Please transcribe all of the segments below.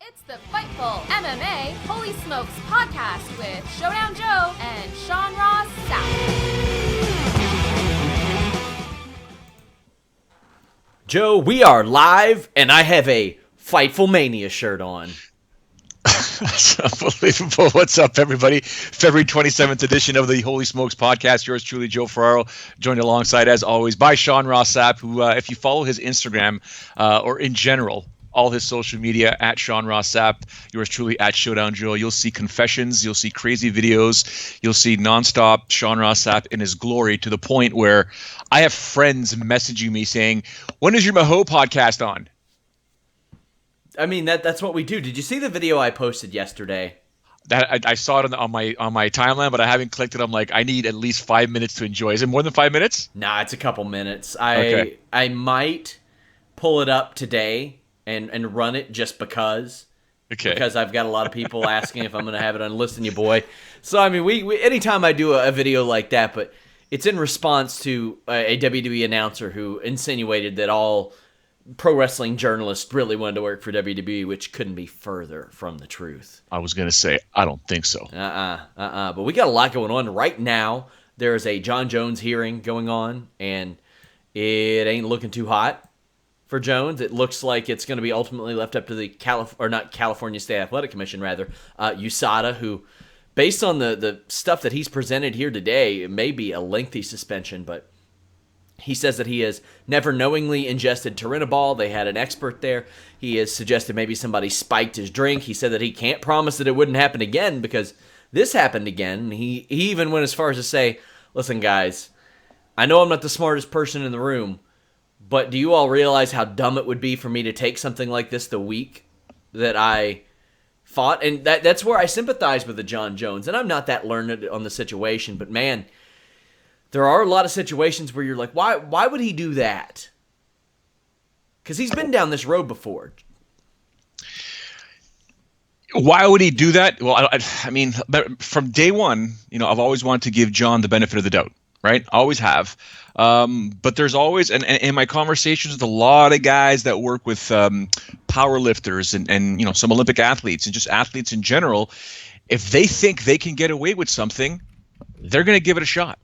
It's the Fightful MMA Holy Smokes podcast with Showdown Joe and Sean Ross Sapp. Joe, we are live, and I have a Fightful Mania shirt on. That's unbelievable. What's up, everybody? February 27th edition of the Holy Smokes podcast. Yours truly, Joe Ferraro, joined alongside, as always, by Sean Ross Sapp, who, if you follow his Instagram or in general, all his social media at Sean Ross Sapp, yours truly at Showdown Joe. You'll see confessions, you'll see crazy videos, you'll see nonstop Sean Ross Sapp in his glory, to the point where I have friends messaging me saying, "When is your Maho podcast on?" I mean, that's what we do. Did you see the video I posted yesterday? That I saw it on my timeline, but I haven't clicked it. I'm like, I need at least 5 minutes to enjoy. Is it more than 5 minutes? Nah, it's a couple minutes. Okay. I might pull it up today and run it just because. Okay. Because I've got a lot of people asking if I'm going to have it on Listen You Boy. So, I mean, we anytime I do a video like that, but it's in response to a WWE announcer who insinuated that all pro wrestling journalists really wanted to work for WWE, which couldn't be further from the truth. I was going to say, I don't think so. But we got a lot going on right now. There's a Jon Jones hearing going on, and it ain't looking too hot for Jones. It looks like it's going to be ultimately left up to the California State Athletic Commission, rather, USADA, who, based on the stuff that he's presented here today, it may be a lengthy suspension, but he says that he has never knowingly ingested turinabol. They had an expert there. He has suggested maybe somebody spiked his drink. He said that he can't promise that it wouldn't happen again because this happened again. He even went as far as to say, listen, guys, I know I'm not the smartest person in the room, but do you all realize how dumb it would be for me to take something like this the week that I fought? And that's where I sympathize with the Jon Jones. And I'm not that learned on the situation, but man, there are a lot of situations where you're like, why would he do that? Because he's been down this road before. Why would he do that? Well, I mean, from day one, I've always wanted to give Jon the benefit of the doubt, right? I always have. But there's always, and in my conversations with a lot of guys that work with power lifters and some Olympic athletes and just athletes in general, if they think they can get away with something, they're going to give it a shot.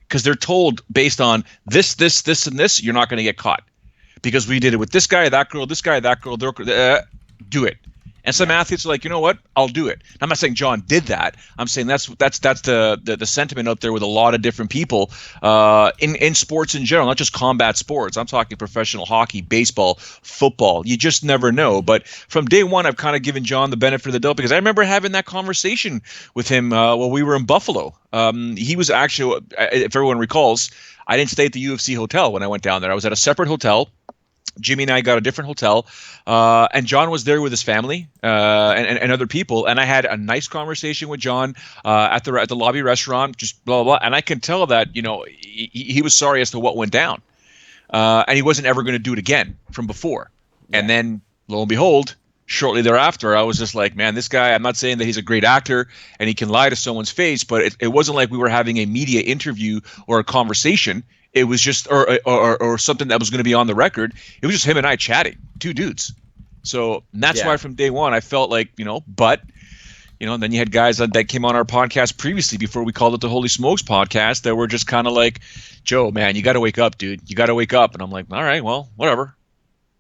Because they're told, based on this, and this, you're not going to get caught. Because we did it with this guy, that girl, do it. And some athletes are like, you know what, I'll do it. I'm not saying Jon did that. I'm saying that's the sentiment out there with a lot of different people in sports in general, not just combat sports. I'm talking professional hockey, baseball, football. You just never know. But from day one, I've kind of given Jon the benefit of the doubt because I remember having that conversation with him while we were in Buffalo. He was actually, if everyone recalls, I didn't stay at the UFC hotel when I went down there. I was at a separate hotel. Jimmy and I got a different hotel, and Jon was there with his family and other people. And I had a nice conversation with Jon at the lobby restaurant, just blah, blah, blah. And I can tell that, he was sorry as to what went down. And he wasn't ever going to do it again from before. Yeah. And then, lo and behold, shortly thereafter, I was just like, man, this guy, I'm not saying that he's a great actor and he can lie to someone's face, but it wasn't like we were having a media interview or a conversation. It was just, or something that was going to be on the record. It was just him and I chatting, two dudes. So that's why from day one I felt like, but, then you had guys that came on our podcast previously before we called it the Holy Smokes podcast that were just kind of like, Joe, man, you got to wake up, dude. You got to wake up. And I'm like, all right, well, whatever.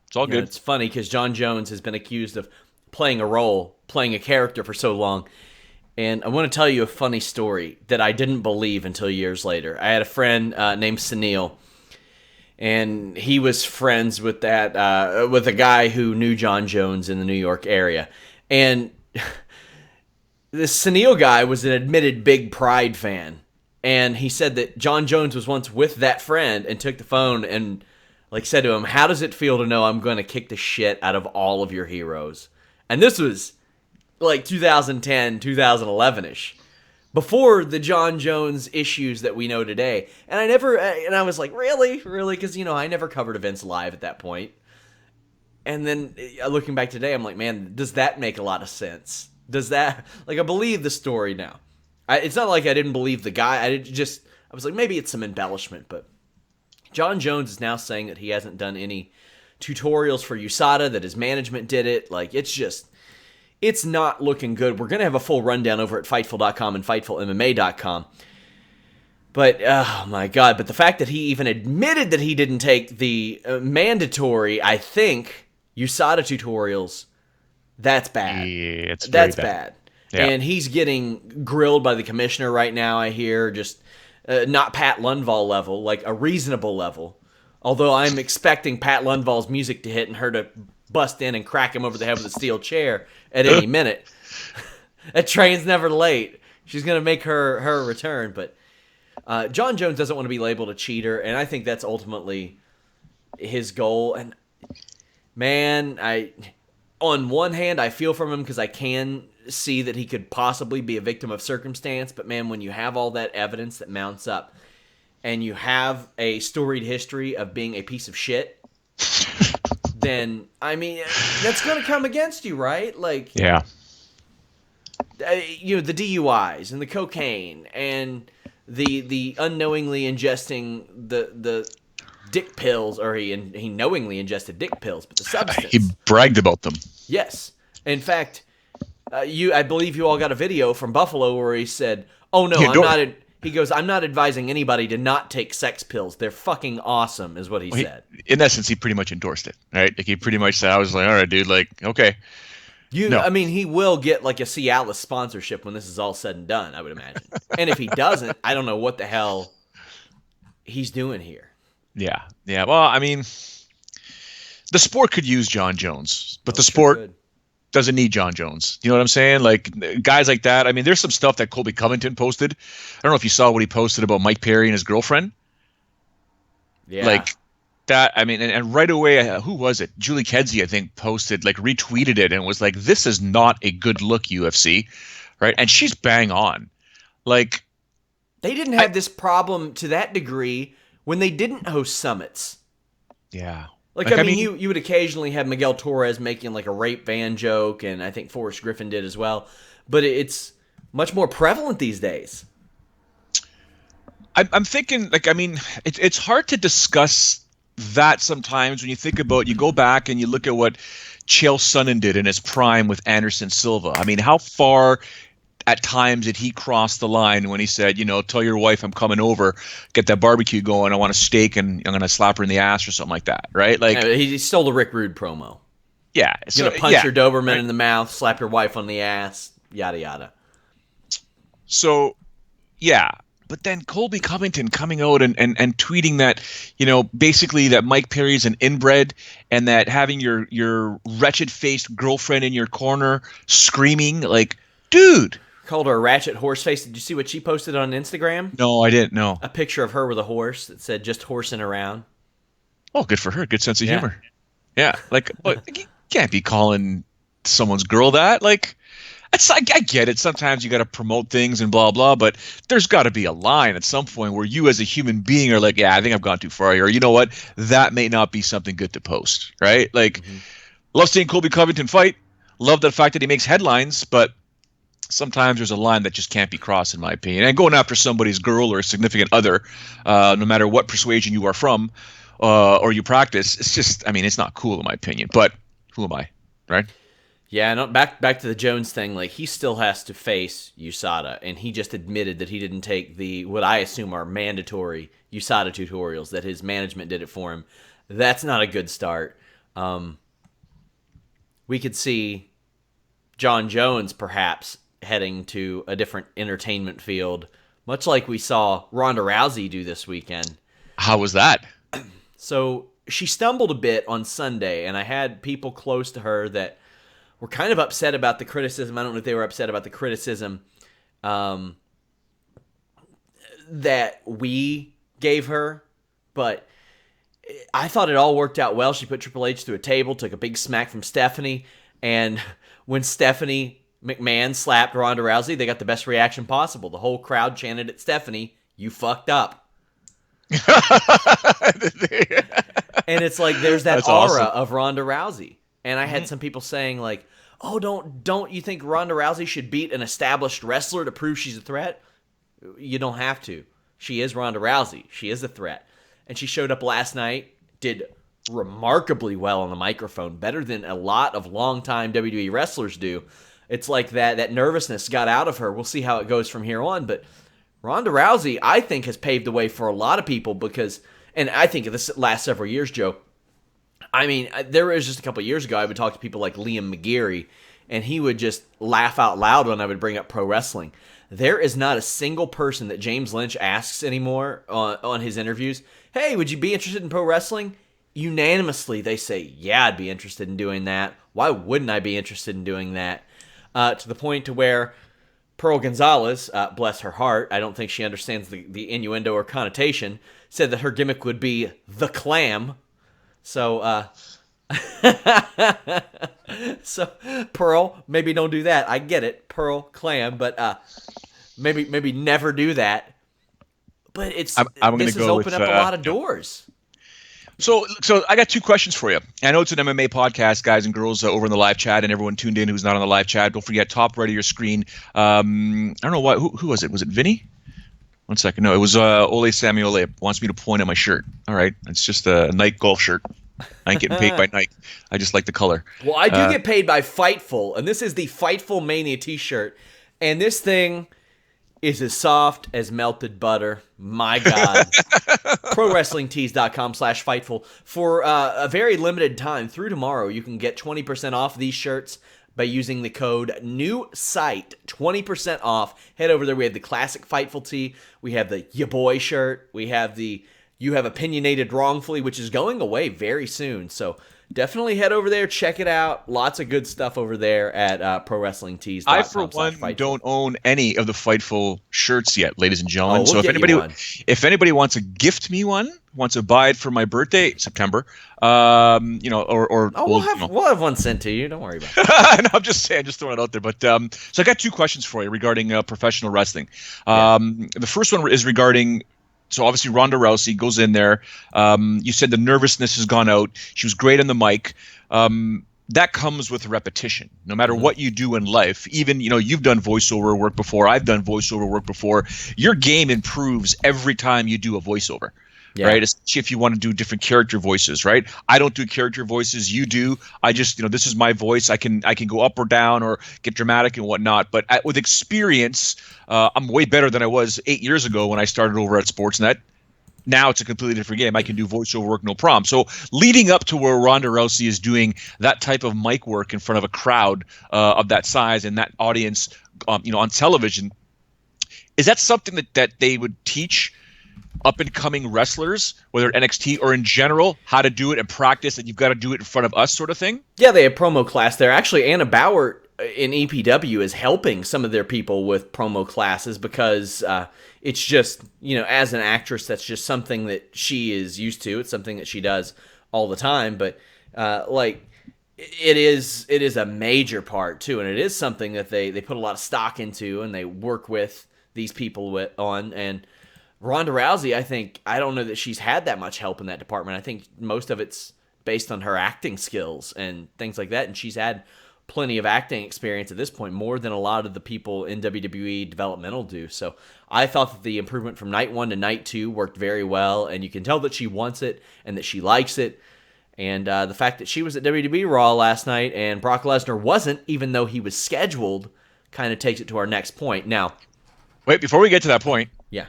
It's all good. It's funny because Jon Jones has been accused of playing a character for so long. And I want to tell you a funny story that I didn't believe until years later. I had a friend named Sunil, and he was friends with with a guy who knew Jon Jones in the New York area. And this Sunil guy was an admitted big Pride fan. And he said that Jon Jones was once with that friend and took the phone and said to him, "How does it feel to know I'm going to kick the shit out of all of your heroes?" And this was 2010, 2011-ish, before the Jon Jones issues that we know today. And I was like, really? Because, I never covered events live at that point. And then looking back today, I'm like, man, does that make a lot of sense? Does that, I believe the story now. It's not like I didn't believe the guy. I was like, maybe it's some embellishment, but Jon Jones is now saying that he hasn't done any tutorials for USADA, that his management did it. It's just, it's not looking good. We're going to have a full rundown over at Fightful.com and FightfulMMA.com. But, oh my God, but the fact that he even admitted that he didn't take the mandatory, I think, USADA tutorials, that's bad. Yeah, it's That's very bad. Yeah. And he's getting grilled by the commissioner right now, I hear, just not Pat Lundvall level, like a reasonable level. Although I'm expecting Pat Lundvall's music to hit and her to bust in and crack him over the head with a steel chair at any minute. That train's never late. She's going to make her return, but Jon Jones doesn't want to be labeled a cheater, and I think that's ultimately his goal. And man, on one hand, I feel for him because I can see that he could possibly be a victim of circumstance. But man, when you have all that evidence that mounts up, and you have a storied history of being a piece of shit, then I mean that's going to come against you, right? Like, Yeah. You know, the DUIs and the cocaine and the unknowingly ingesting the dick pills, or he knowingly ingested dick pills, but the substance. He bragged about them. Yes. In fact, I believe you all got a video from Buffalo where he said, "Oh no, I'm not." He goes, "I'm not advising anybody to not take sex pills. They're fucking awesome," is what he said. In essence, he pretty much endorsed it, right? Like he pretty much said, "I was like, all right, dude, like, okay." No. I mean, he will get like a Cialis sponsorship when this is all said and done, I would imagine. And if he doesn't, I don't know what the hell he's doing here. Yeah. Well, I mean, the sport could use Jon Jones, but the sport doesn't need Jon Jones. You know what I'm saying? Like guys like that. I mean, there's some stuff that Colby Covington posted. I don't know if you saw what he posted about Mike Perry and his girlfriend. Yeah. Like that. I mean, and right away, who was it? Julie Kedzie, I think, posted, like retweeted it and was like, "This is not a good look, UFC." Right. And she's bang on. Like, they didn't have this problem to that degree when they didn't host summits. Yeah. Like I mean, you would occasionally have Miguel Torres making like a rape van joke, and I think Forrest Griffin did as well. But it's much more prevalent these days. I'm thinking, like, I mean, it's hard to discuss that sometimes when you think about, you go back and you look at what Chael Sonnen did in his prime with Anderson Silva. I mean, how far at times did he cross the line when he said, you know, "Tell your wife I'm coming over, get that barbecue going, I want a steak and I'm going to slap her in the ass," or something like that, right? Like, yeah, he stole the Rick Rude promo. Yeah. You're going to punch your Doberman in the mouth, slap your wife on the ass, yada, yada. So, yeah. But then Colby Covington coming out and tweeting that, you know, basically that Mike Perry's an inbred and that having your wretched-faced girlfriend in your corner screaming, like, dude. Called her a ratchet horse face. Did you see what she posted on Instagram? No, I didn't. No. A picture of her with a horse that said "just horsing around." Oh, good for her. Good sense of humor. Yeah. Like, you can't be calling someone's girl that. Like, I get it. Sometimes you got to promote things and blah, blah, but there's got to be a line at some point where you as a human being are like, yeah, I think I've gone too far here. Or, you know what? That may not be something good to post, right? Like, love seeing Colby Covington fight. Love the fact that he makes headlines, but sometimes there's a line that just can't be crossed, in my opinion. And going after somebody's girl or a significant other, no matter what persuasion you are from or you practice, it's just, I mean, it's not cool, in my opinion. But who am I, right? Yeah, no, back to the Jones thing. Like, he still has to face USADA, and he just admitted that he didn't take the what I assume are mandatory USADA tutorials. That his management did it for him. That's not a good start. We could see Jon Jones perhaps heading to a different entertainment field, much like we saw Ronda Rousey do this weekend. How was that? So she stumbled a bit on Sunday, and I had people close to her that were kind of upset about the criticism. I don't know if they were upset about the criticism that we gave her, but I thought it all worked out well. She put Triple H through a table, took a big smack from Stephanie, and when Stephanie McMahon slapped Ronda Rousey, they got the best reaction possible. The whole crowd chanted at Stephanie, "You fucked up." And it's like there's that That's aura awesome. of Ronda Rousey. And I had some people saying like, "Oh, don't you think Ronda Rousey should beat an established wrestler to prove she's a threat?" You don't have to. She is Ronda Rousey. She is a threat. And she showed up last night, did remarkably well on the microphone, better than a lot of longtime WWE wrestlers do. it's like that nervousness got out of her. We'll see how it goes from here on. But Ronda Rousey, I think, has paved the way for a lot of people because, and I think this last several years, Joe, I mean, there was just a couple of years ago, I would talk to people like Liam McGeary, and he would just laugh out loud when I would bring up pro wrestling. There is not a single person that James Lynch asks anymore on his interviews, hey, would you be interested in pro wrestling? Unanimously, they say, yeah, I'd be interested in doing that. Why wouldn't I be interested in doing that? To the point to where Pearl Gonzalez, bless her heart, I don't think she understands the innuendo or connotation, said that her gimmick would be the Clam. So, so Pearl, maybe don't do that. I get it, Pearl Clam, but maybe never do that. But this has opened up a lot of doors. So I got two questions for you. I know it's an MMA podcast, guys and girls, over in the live chat, and everyone tuned in who's not on the live chat. Don't forget, top right of your screen. I don't know why. Who was it? Was it Vinny? 1 second. No, it was Ole Samuele. Wants me to point at my shirt. All right, it's just a Nike golf shirt. I ain't getting paid by Nike. I just like the color. Well, I do get paid by Fightful, and this is the Fightful Mania t-shirt, and this thing is as soft as melted butter. My God. ProWrestlingTees.com/Fightful. For a very limited time through tomorrow, you can get 20% off these shirts by using the code NEWSITE. 20% off. Head over there. We have the classic Fightful tee. We have the Ya Boy shirt. We have the You Have Opinionated Wrongfully, which is going away very soon. So definitely head over there, check it out. Lots of good stuff over there at ProWrestlingTees.com. I, for one, don't own any of the Fightful shirts yet, ladies and gentlemen. We'll so if anybody wants to gift me one, wants to buy it for my birthday, September, we'll have one sent to you. Don't worry about it. No, I'm just saying, just throwing it out there. But so I got two questions for you regarding professional wrestling. The first one is regarding. So obviously Ronda Rousey goes in there. You said the nervousness has gone out. She was great on the mic. That comes with repetition. No matter what you do in life, even you've done voiceover work before. I've done voiceover work before. Your game improves every time you do a voiceover. Yeah. Right, especially if you want to do different character voices, right? I don't do character voices. You do. I just, this is my voice. I can go up or down or get dramatic and whatnot. But with experience, I'm way better than I was 8 years ago when I started over at Sportsnet. Now it's a completely different game. I can do voiceover work, no problem. So leading up to where Ronda Rousey is doing that type of mic work in front of a crowd of that size and that audience, on television, is that something that they would teach up-and-coming wrestlers, whether at NXT or in general, how to do it and practice, and you've got to do it in front of us sort of thing? Yeah, they have promo class there. Actually, Anna Bauer in EPW is helping some of their people with promo classes because it's just, as an actress, that's just something that she is used to. It's something that she does all the time, but it is a major part, too, and it is something that they put a lot of stock into and they work with these people on, and Ronda Rousey, I don't know that she's had that much help in that department. I think most of it's based on her acting skills and things like that, and she's had plenty of acting experience at this point, more than a lot of the people in WWE developmental do. So I thought that the improvement from night 1 to night 2 worked very well, and you can tell that she wants it and that she likes it. And the fact that she was at WWE Raw last night and Brock Lesnar wasn't, even though he was scheduled, kind of takes it to our next point. Now, wait, before we get to that point, yeah,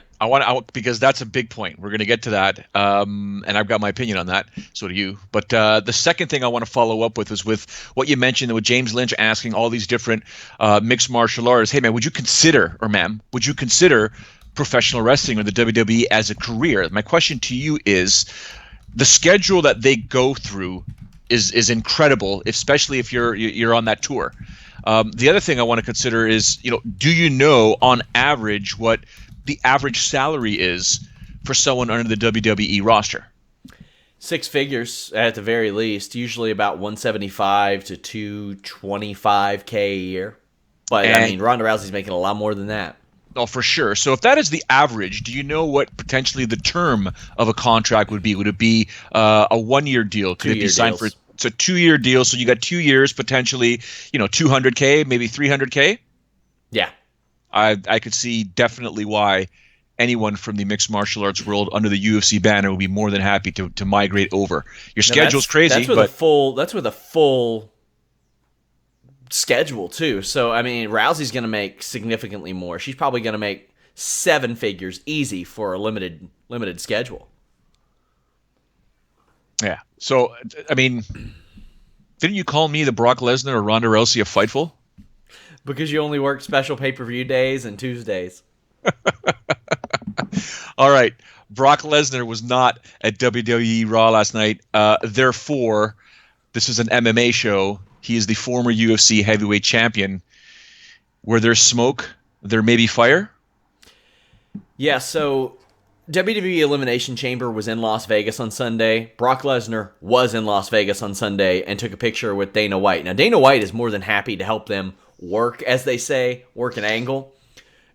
because that's a big point. We're going to get to that, and I've got my opinion on that. So do you. But the second thing I want to follow up with is with what you mentioned with James Lynch asking all these different mixed martial artists, hey, man, would you consider professional wrestling or the WWE as a career? My question to you is, the schedule that they go through is incredible, especially if you're on that tour. The other thing I want to consider is, do you know on average what the average salary is for someone under the WWE roster? 6 figures at the very least, usually about $175 to $225K a year. But Ronda Rousey's making a lot more than that. Oh, for sure. So if that is the average, do you know what potentially the term of a contract would be? Would it be a 1-year deal? Could it be signed for? It's a 2-year deal, so you got 2 years, potentially, $200K, maybe $300K. Yeah, I could see definitely why anyone from the mixed martial arts world under the UFC banner would be more than happy to migrate over. Your schedule's crazy, that's with a full schedule too. So I mean, Rousey's going to make significantly more. She's probably going to make 7 figures easy for a limited schedule. Yeah. So I mean, didn't you call me the Brock Lesnar or Ronda Rousey of Fightful? Because you only work special pay-per-view days and Tuesdays. All right. Brock Lesnar was not at WWE Raw last night. Therefore, this is an MMA show. He is the former UFC heavyweight champion. Where there's smoke, there may be fire. Yeah, so WWE Elimination Chamber was in Las Vegas on Sunday. Brock Lesnar was in Las Vegas on Sunday and took a picture with Dana White. Now, Dana White is more than happy to help them work, as they say, work an angle.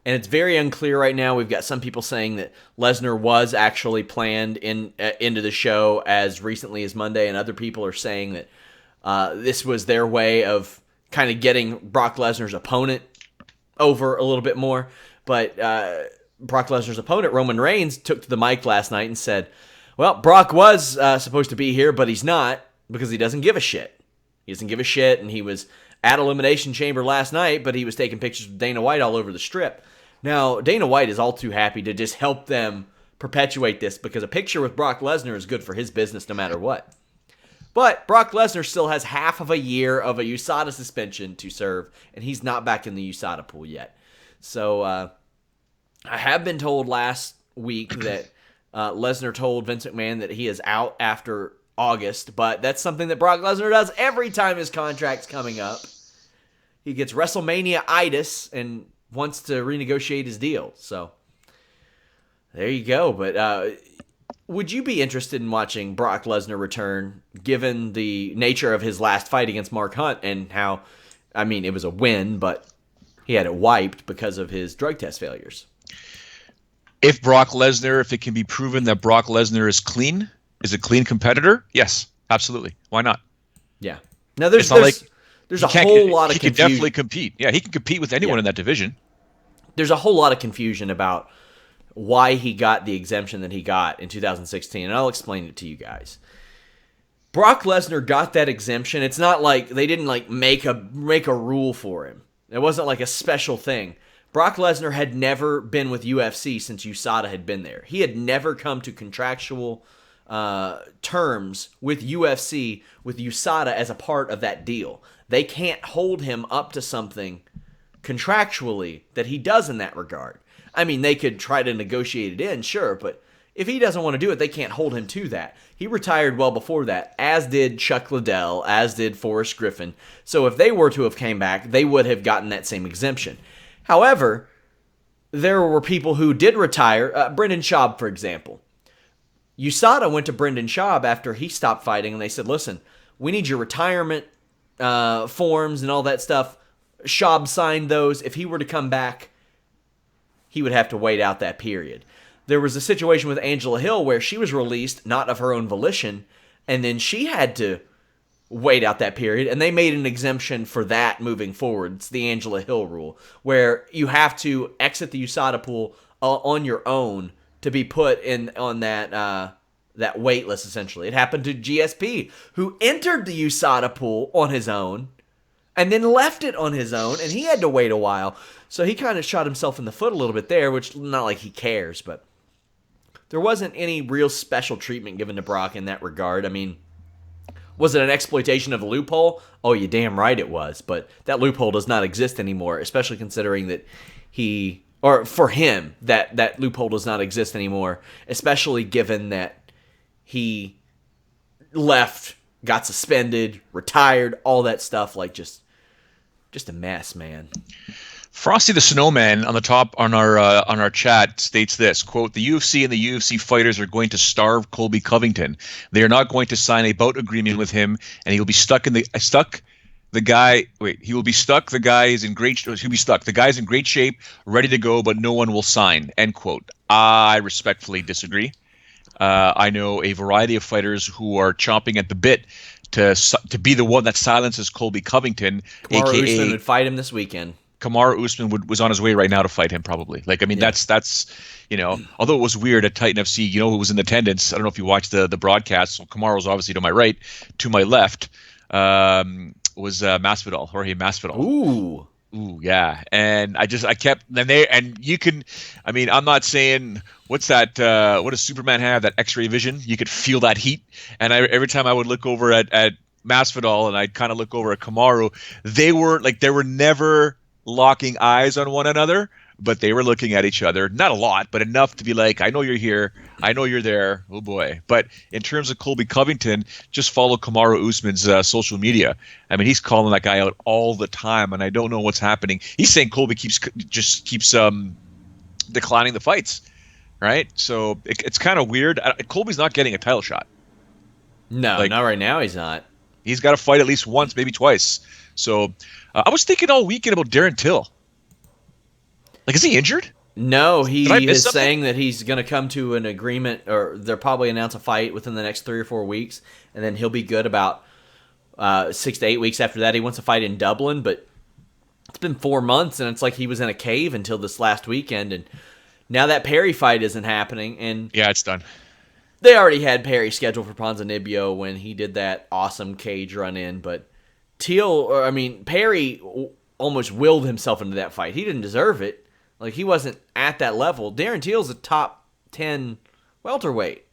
And it's very unclear right now. We've got some people saying that Lesnar was actually planned into the show as recently as Monday, and other people are saying that this was their way of kind of getting Brock Lesnar's opponent over a little bit more. But Brock Lesnar's opponent, Roman Reigns, took to the mic last night and said, well, Brock was supposed to be here, but he's not because he doesn't give a shit. He doesn't give a shit, and he was at Elimination Chamber last night, but he was taking pictures of Dana White all over the strip. Now, Dana White is all too happy to just help them perpetuate this because a picture with Brock Lesnar is good for his business no matter what. But Brock Lesnar still has half of a year of a USADA suspension to serve, and he's not back in the USADA pool yet. So I have been told last week that Lesnar told Vince McMahon that he is out after August, but that's something that Brock Lesnar does every time his contract's coming up. He gets WrestleMania-itis and wants to renegotiate his deal. So there you go. But would you be interested in watching Brock Lesnar return, given the nature of his last fight against Mark Hunt and how, I mean, it was a win, but he had it wiped because of his drug test failures? If it can be proven that Brock Lesnar is a clean competitor, yes, absolutely. Why not? Yeah. Now there's a whole lot of confusion. He can definitely compete. Yeah, he can compete with anyone in that division. There's a whole lot of confusion about why he got the exemption that he got in 2016, and I'll explain it to you guys. Brock Lesnar got that exemption. It's not like they didn't make a rule for him. It wasn't like a special thing. Brock Lesnar had never been with UFC since USADA had been there. He had never come to contractual terms with UFC, with USADA as a part of that deal. They can't hold him up to something contractually that he does in that regard. I mean, they could try to negotiate it in, sure, but if he doesn't want to do it, they can't hold him to that. He retired well before that, as did Chuck Liddell, as did Forrest Griffin. So if they were to have came back, they would have gotten that same exemption. However, there were people who did retire. Brendan Schaub, for example. USADA went to Brendan Schaub after he stopped fighting, and they said, listen, we need your retirement forms and all that stuff. Schaub signed those. If he were to come back, he would have to wait out that period. There was a situation with Angela Hill where she was released, not of her own volition, and then she had to wait out that period, and they made an exemption for that moving forward. It's the Angela Hill rule, where you have to exit the USADA pool on your own to be put on that wait list, essentially. It happened to GSP, who entered the USADA pool on his own and then left it on his own, and he had to wait a while. So he kind of shot himself in the foot a little bit there, which not like he cares, but there wasn't any real special treatment given to Brock in that regard. I mean, was it an exploitation of a loophole? Oh, you damn right it was, but that loophole does not exist anymore, especially considering that for him, that loophole does not exist anymore, especially given that he left, got suspended, retired, all that stuff, like just a mess, man. Frosty the Snowman on the top on our chat states this, quote, the UFC and the UFC fighters are going to starve Colby Covington. They are not going to sign a bout agreement with him, and he'll be stuck. The guy's in great shape, ready to go, but no one will sign, end quote. I respectfully disagree. I know a variety of fighters who are chomping at the bit to be the one that silences Colby Covington, Kamaru Usman would fight him this weekend. Kamaru Usman was on his way right now to fight him, probably. That's although it was weird at Titan FC, who was in attendance. I don't know if you watched the broadcast. So Kamaru's obviously to my right, to my left. was Masvidal, Jorge Masvidal. Ooh. Ooh, yeah. And I kept, and you can, I mean, I'm not saying, what's that, what does Superman have, that X-ray vision? You could feel that heat. And every time I would look over at Masvidal and I'd kind of look over at Kamaru, they were never locking eyes on one another, but they were looking at each other. Not a lot, but enough to be like, I know you're here. I know you're there. Oh boy. But in terms of Colby Covington, just follow Kamaru Usman's social media. I mean, he's calling that guy out all the time, and I don't know what's happening. He's saying Colby keeps declining the fights, right? So it's kind of weird. Colby's not getting a title shot. No, not right now. He's not. He's got to fight at least once, maybe twice. So I was thinking all weekend about Darren Till. Like, is he injured? No, he is saying that he's going to come to an agreement, or they'll probably announce a fight within the next 3 or 4 weeks, and then he'll be good about 6 to 8 weeks after that. He wants to fight in Dublin, but it's been 4 months, and it's like he was in a cave until this last weekend, and now that Perry fight isn't happening. And yeah, it's done. They already had Perry scheduled for Ponzinibbio when he did that awesome cage run-in, but Perry almost willed himself into that fight. He didn't deserve it. Like, he wasn't at that level. Darren Teal's a top 10 welterweight.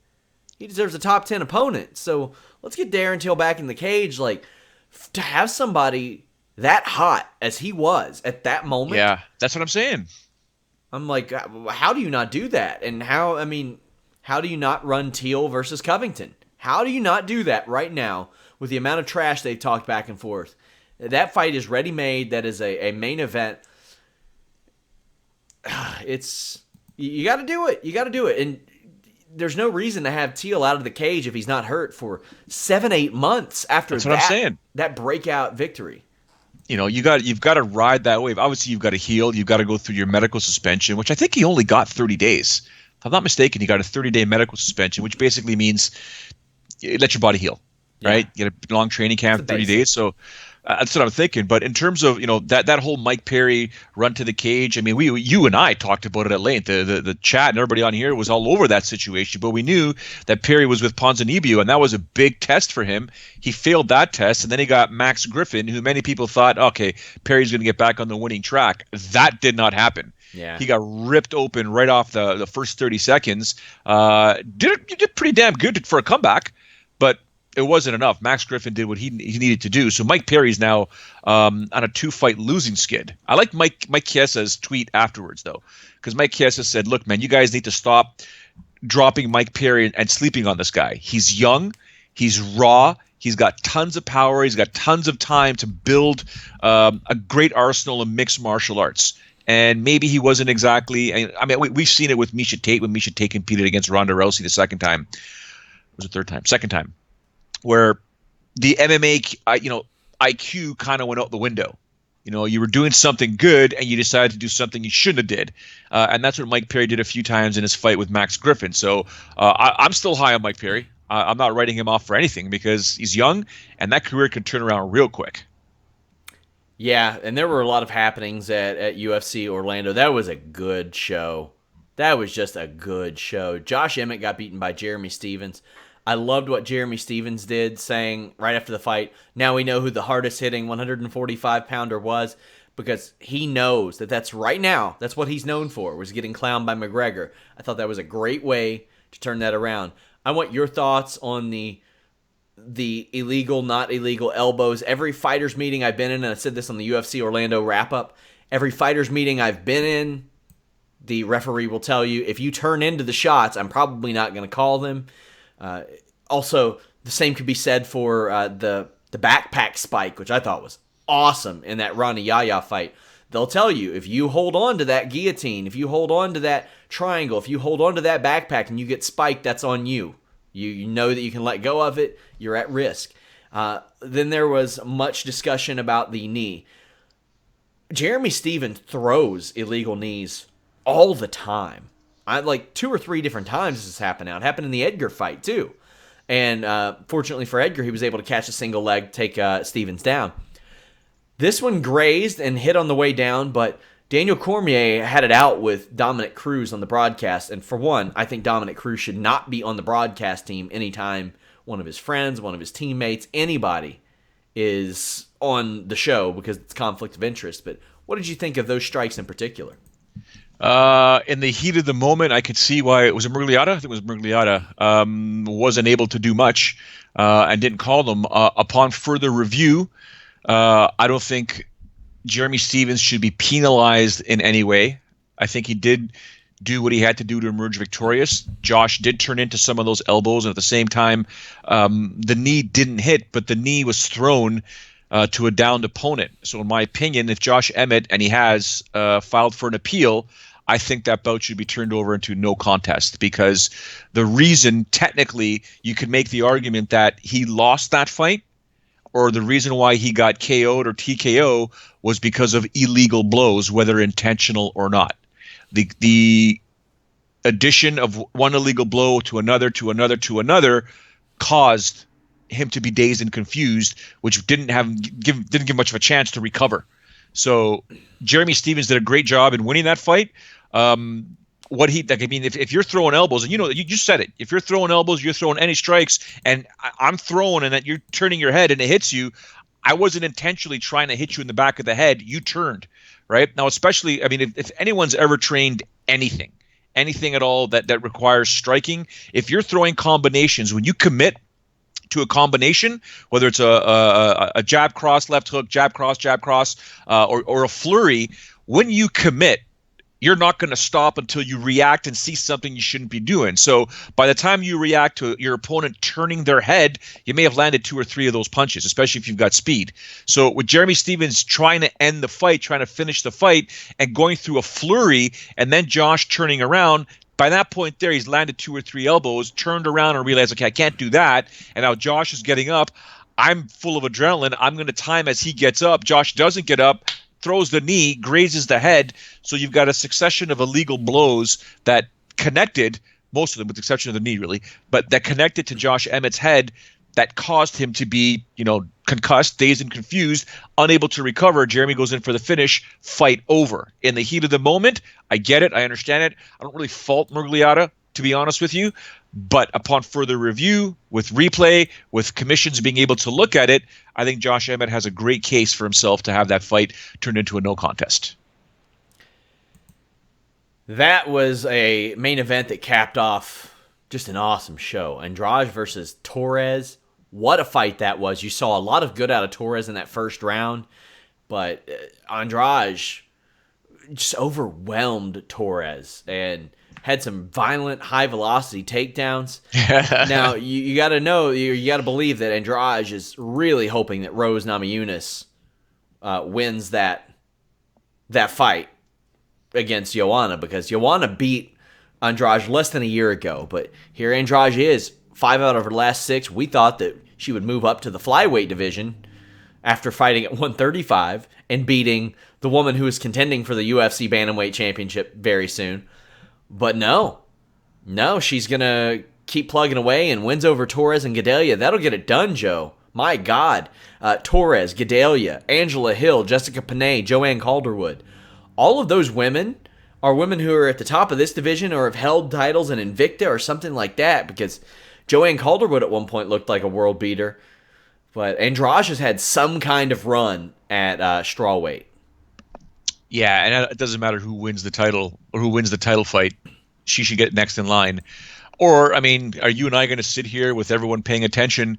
He deserves a top 10 opponent. So let's get Darren Till back in the cage. Like, to have somebody that hot as he was at that moment. Yeah, that's what I'm saying. I'm like, how do you not do that? And how do you not run Till versus Covington? How do you not do that right now with the amount of trash they've talked back and forth? That fight is ready-made. That is a main event. You got to do it. You got to do it. And there's no reason to have Till out of the cage if he's not hurt for 7-8 months after That's what I'm saying. That breakout victory. You know, you've got to ride that wave. Obviously, you've got to heal. You've got to go through your medical suspension, which I think he only got 30 days. If I'm not mistaken, he got a 30-day medical suspension, which basically means let your body heal, right? You get a long training camp, 30 days. So that's what I'm thinking. But in terms of, that whole Mike Perry run to the cage, I mean, you and I talked about it at length. The chat and everybody on here was all over that situation. But we knew that Perry was with Ponzinibbio, and that was a big test for him. He failed that test, and then he got Max Griffin, who many people thought, okay, Perry's going to get back on the winning track. That did not happen. Yeah. He got ripped open right off the first 30 seconds. Did pretty damn good for a comeback, but it wasn't enough. Max Griffin did what he needed to do. So Mike Perry's now on a 2-fight losing skid. I like Mike Chiesa's tweet afterwards, though, because Mike Chiesa said, look, man, you guys need to stop dropping Mike Perry and sleeping on this guy. He's young. He's raw. He's got tons of power. He's got tons of time to build a great arsenal of mixed martial arts. And maybe he wasn't exactly. I mean, we've seen it with Miesha Tate when Miesha Tate competed against Ronda Rousey the second time. Was it third time? Second time, where the MMA, IQ kind of went out the window. You were doing something good and you decided to do something you shouldn't have did. And that's what Mike Perry did a few times in his fight with Max Griffin. So I'm still high on Mike Perry. I'm not writing him off for anything because he's young and that career can turn around real quick. Yeah, and there were a lot of happenings at UFC Orlando. That was a good show. That was just a good show. Josh Emmett got beaten by Jeremy Stephens. I loved what Jeremy Stephens did, saying right after the fight, now we know who the hardest hitting 145-pounder was, because he knows that's right now, that's what he's known for, was getting clowned by McGregor. I thought that was a great way to turn that around. I want your thoughts on the illegal, not illegal elbows. Every fighters meeting I've been in, and I said this on the UFC Orlando wrap-up, every fighters meeting I've been in, the referee will tell you, if you turn into the shots, I'm probably not going to call them. Also, the same could be said for the backpack spike, which I thought was awesome in that Ronnie Yaya fight. They'll tell you, if you hold on to that guillotine, if you hold on to that triangle, if you hold on to that backpack and you get spiked, that's on you. You know that you can let go of it. You're at risk. Then there was much discussion about the knee. Jeremy Stephens throws illegal knees all the time. Like 2 or 3 different times this has happened now. It happened in the Edgar fight too. And fortunately for Edgar, he was able to catch a single leg, take Stephens down. This one grazed and hit on the way down, but Daniel Cormier had it out with Dominic Cruz on the broadcast. And for one, I think Dominic Cruz should not be on the broadcast team anytime one of his friends, one of his teammates, anybody is on the show because it's conflict of interest. But what did you think of those strikes in particular? In the heat of the moment, I could see why it was a Murgliata. I think it was Murgliata. Wasn't able to do much and didn't call them. Upon further review, I don't think Jeremy Stephens should be penalized in any way. I think he did do what he had to do to emerge victorious. Josh did turn into some of those elbows, and at the same time, the knee didn't hit, but the knee was thrown to a downed opponent. So in my opinion, if Josh Emmett, and he has filed for an appeal, I think that bout should be turned over into no contest, because the reason, technically, you could make the argument that he lost that fight, or the reason why he got KO'd or TKO was because of illegal blows, whether intentional or not. The addition of one illegal blow to another caused him to be dazed and confused, which didn't give much of a chance to recover. So Jeremy Stephens did a great job in winning that fight. If you're throwing elbows, and you just said it, if you're throwing elbows, you're throwing any strikes, and I'm throwing and that you're turning your head and it hits you, I wasn't intentionally trying to hit you in the back of the head. You turned, right? Now, especially, if anyone's ever trained anything at all that requires striking, if you're throwing combinations, when you commit to a combination, whether it's a jab cross, left hook, jab cross, or a flurry, when you commit, you're not going to stop until you react and see something you shouldn't be doing. So by the time you react to your opponent turning their head, you may have landed 2 or 3 of those punches, especially if you've got speed. So with Jeremy Stephens trying to end the fight, trying to finish the fight, and going through a flurry, and then Josh turning around, by that point there, he's landed 2 or 3 elbows, turned around and realized, okay, I can't do that. And now Josh is getting up. I'm full of adrenaline. I'm going to time as he gets up. Josh doesn't get up, throws the knee, grazes the head. So you've got a succession of illegal blows that connected, most of them with the exception of the knee really, but that connected to Josh Emmett's head that caused him to be, concussed, dazed and confused, unable to recover. Jeremy goes in for the finish, fight over. In the heat of the moment, I get it, I understand it. I don't really fault Murgliata, to be honest with you. But upon further review, with replay, with commissions being able to look at it, I think Josh Emmett has a great case for himself to have that fight turned into a no contest. That was a main event that capped off just an awesome show. Andrade versus Torres. What a fight that was. You saw a lot of good out of Torres in that first round, but Andrade just overwhelmed Torres and had some violent, high-velocity takedowns. Now, you got to know, you got to believe that Andrade is really hoping that Rose Namajunas wins that fight against Joanna, because Joanna beat Andrade less than a year ago. But here Andrade is, 5 out of her last 6. We thought that she would move up to the flyweight division after fighting at 135 and beating the woman who is contending for the UFC Bantamweight Championship very soon. But no, she's going to keep plugging away and wins over Torres and Gadelha. That'll get it done, Joe. My God. Torres, Gadelha, Angela Hill, Jessica Panay, Joanne Calderwood. All of those women are women who are at the top of this division or have held titles in Invicta or something like that, because Joanne Calderwood at one point looked like a world beater. But Andrade has had some kind of run at strawweight. Yeah, and it doesn't matter who wins the title or who wins the title fight. She should get next in line. Or, are you and I going to sit here with everyone paying attention?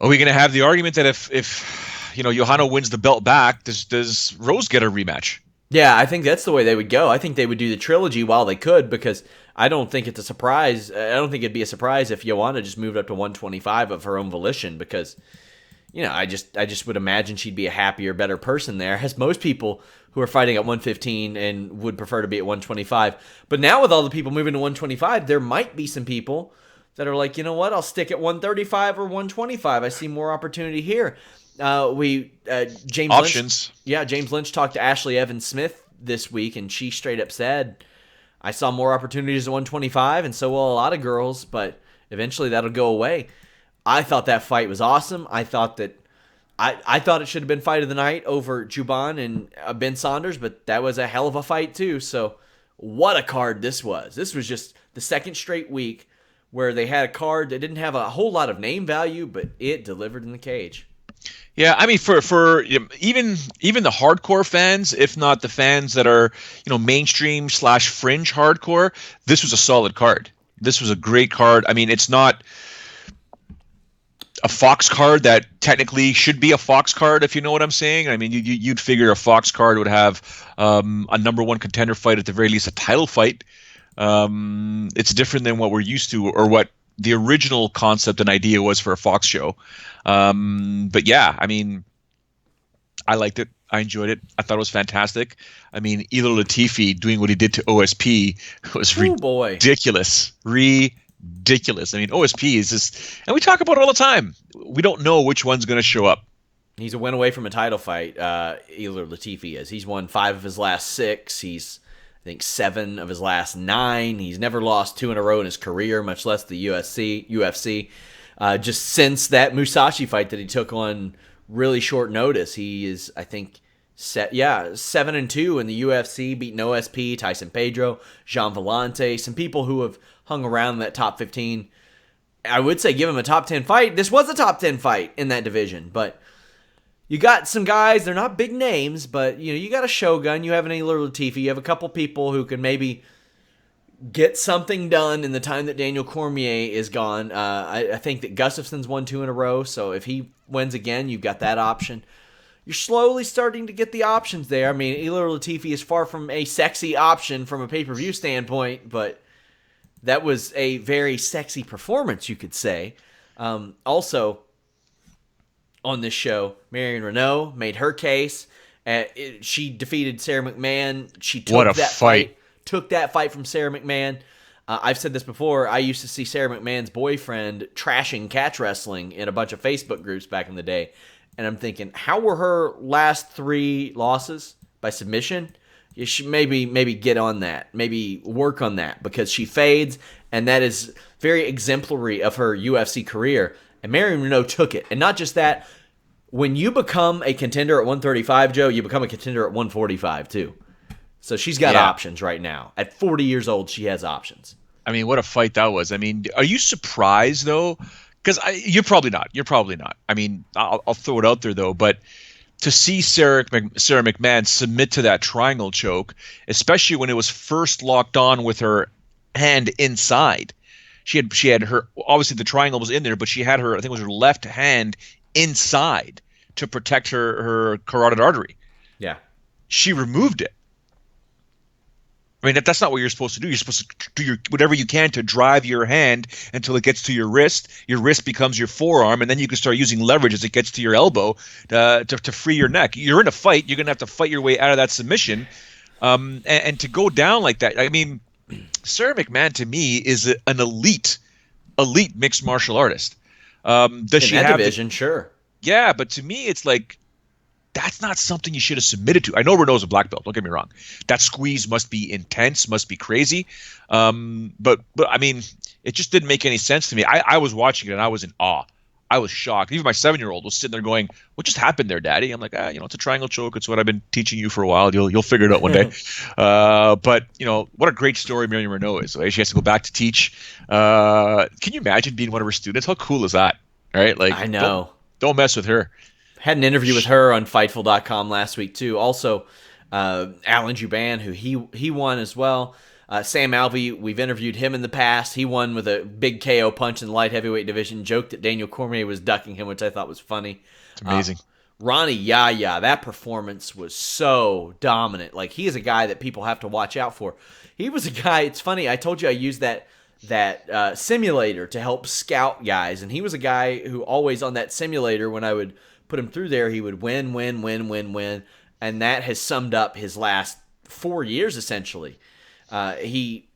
Are we going to have the argument that if Johanna wins the belt back, does Rose get a rematch? Yeah, I think that's the way they would go. I think they would do the trilogy while they could, because I don't think it's a surprise. I don't think it'd be a surprise if Joanna just moved up to 125 of her own volition, because I just would imagine she'd be a happier, better person there, as most people who are fighting at 115 and would prefer to be at 125. But now with all the people moving to 125, there might be some people that are like, you know what, I'll stick at 135 or 125. I see more opportunity here. James Options. James Lynch talked to Ashley Evans Smith this week, and she straight up said, I saw more opportunities at 125, and so will a lot of girls, but eventually that'll go away. I thought that fight was awesome. I thought it should have been fight of the night over Juban and Ben Saunders, but that was a hell of a fight too. So what a card this was. This was just the second straight week where they had a card that didn't have a whole lot of name value, but it delivered in the cage. Yeah, I mean, for even the hardcore fans, if not the fans that are mainstream slash fringe hardcore, this was a solid card. This was a great card. I mean, it's not a Fox card that technically should be a Fox card, if you know what I'm saying. I mean, you'd figure a Fox card would have a number one contender fight, at the very least a title fight. It's different than what we're used to, or what the original concept and idea was for a Fox show. But yeah, I mean, I liked it. I enjoyed it. I thought it was fantastic. I mean, Elo Latifi doing what he did to OSP was ridiculous. Ridiculous. I mean, OSP is just, and we talk about it all the time. We don't know which one's going to show up. He's a win away from a title fight. Elo Latifi is. He's won 5 of his last 6. He's, I think, 7 of his last 9. He's never lost 2 in a row in his career, much less the UFC. Just since that Musashi fight that he took on really short notice, he is, I think, 7-2 in the UFC, beating OSP, Tyson Pedro, Jean Vellante, some people who have hung around that top 15. I would say give him a top 10 fight. This was a top 10 fight in that division, but you got some guys, they're not big names, but you got a Shogun, you have an Elo Latifi, you have a couple people who can maybe get something done in the time that Daniel Cormier is gone. I think that Gustafson's won 2 in a row, so if he wins again, you've got that option. You're slowly starting to get the options there. I mean, Elo Latifi is far from a sexy option from a pay-per-view standpoint, but that was a very sexy performance, you could say. Also, on this show, Marion Renault made her case. She defeated Sarah McMahon. She took took that fight from Sarah McMahon. I've said this before. I used to see Sarah McMahon's boyfriend trashing catch wrestling in a bunch of Facebook groups back in the day. And I'm thinking, how were her last 3 losses? By submission? You should maybe get on that. Maybe work on that, because she fades, and that is very exemplary of her UFC career. And Marion Renault took it. And not just that, when you become a contender at 135, Joe, you become a contender at 145 too. So she's got options right now. At 40 years old, she has options. I mean, what a fight that was. I mean, are you surprised, though? Because you're probably not. You're probably not. I mean, I'll throw it out there, though. But to see Sarah McMahon submit to that triangle choke, especially when it was first locked on with her hand inside. She had her, obviously the triangle was in there, but she had her, I think it was her left hand inside to protect her carotid artery. Yeah. She removed it. I mean, that's not what you're supposed to do. You're supposed to do whatever you can to drive your hand until it gets to your wrist. Your wrist becomes your forearm, and then you can start using leverage as it gets to your elbow to free your neck. You're in a fight. You're going to have to fight your way out of that submission. And to go down like that, I mean, Sarah McMahon, to me, is an elite mixed martial artist. Does she have division? Sure. Yeah, but to me, it's like, that's not something you should have submitted to. I know Renault's a black belt. Don't get me wrong. That squeeze must be intense, must be crazy. But I mean, it just didn't make any sense to me. I was watching it and I was in awe. I was shocked. Even my 7-year-old was sitting there going, "What just happened there, Daddy?" I'm like, it's a triangle choke. It's what I've been teaching you for a while. You'll figure it out one day. But what a great story Marion Renault is. She has to go back to teach. Can you imagine being one of her students? How cool is that? Right? Like, I know. Don't mess with her. Had an interview with her on Fightful.com last week too. Also, Alan Juban, who he won as well. Sam Alvey, we've interviewed him in the past. He won with a big KO punch in the light heavyweight division. Joked that Daniel Cormier was ducking him, which I thought was funny. It's amazing. Ronnie Yaya, that performance was so dominant. Like, he is a guy that people have to watch out for. He was a guy. It's funny. I told you I used that simulator to help scout guys, and he was a guy who always on that simulator, when I would put him through there, he would win, and that has summed up his last 4 years, essentially. He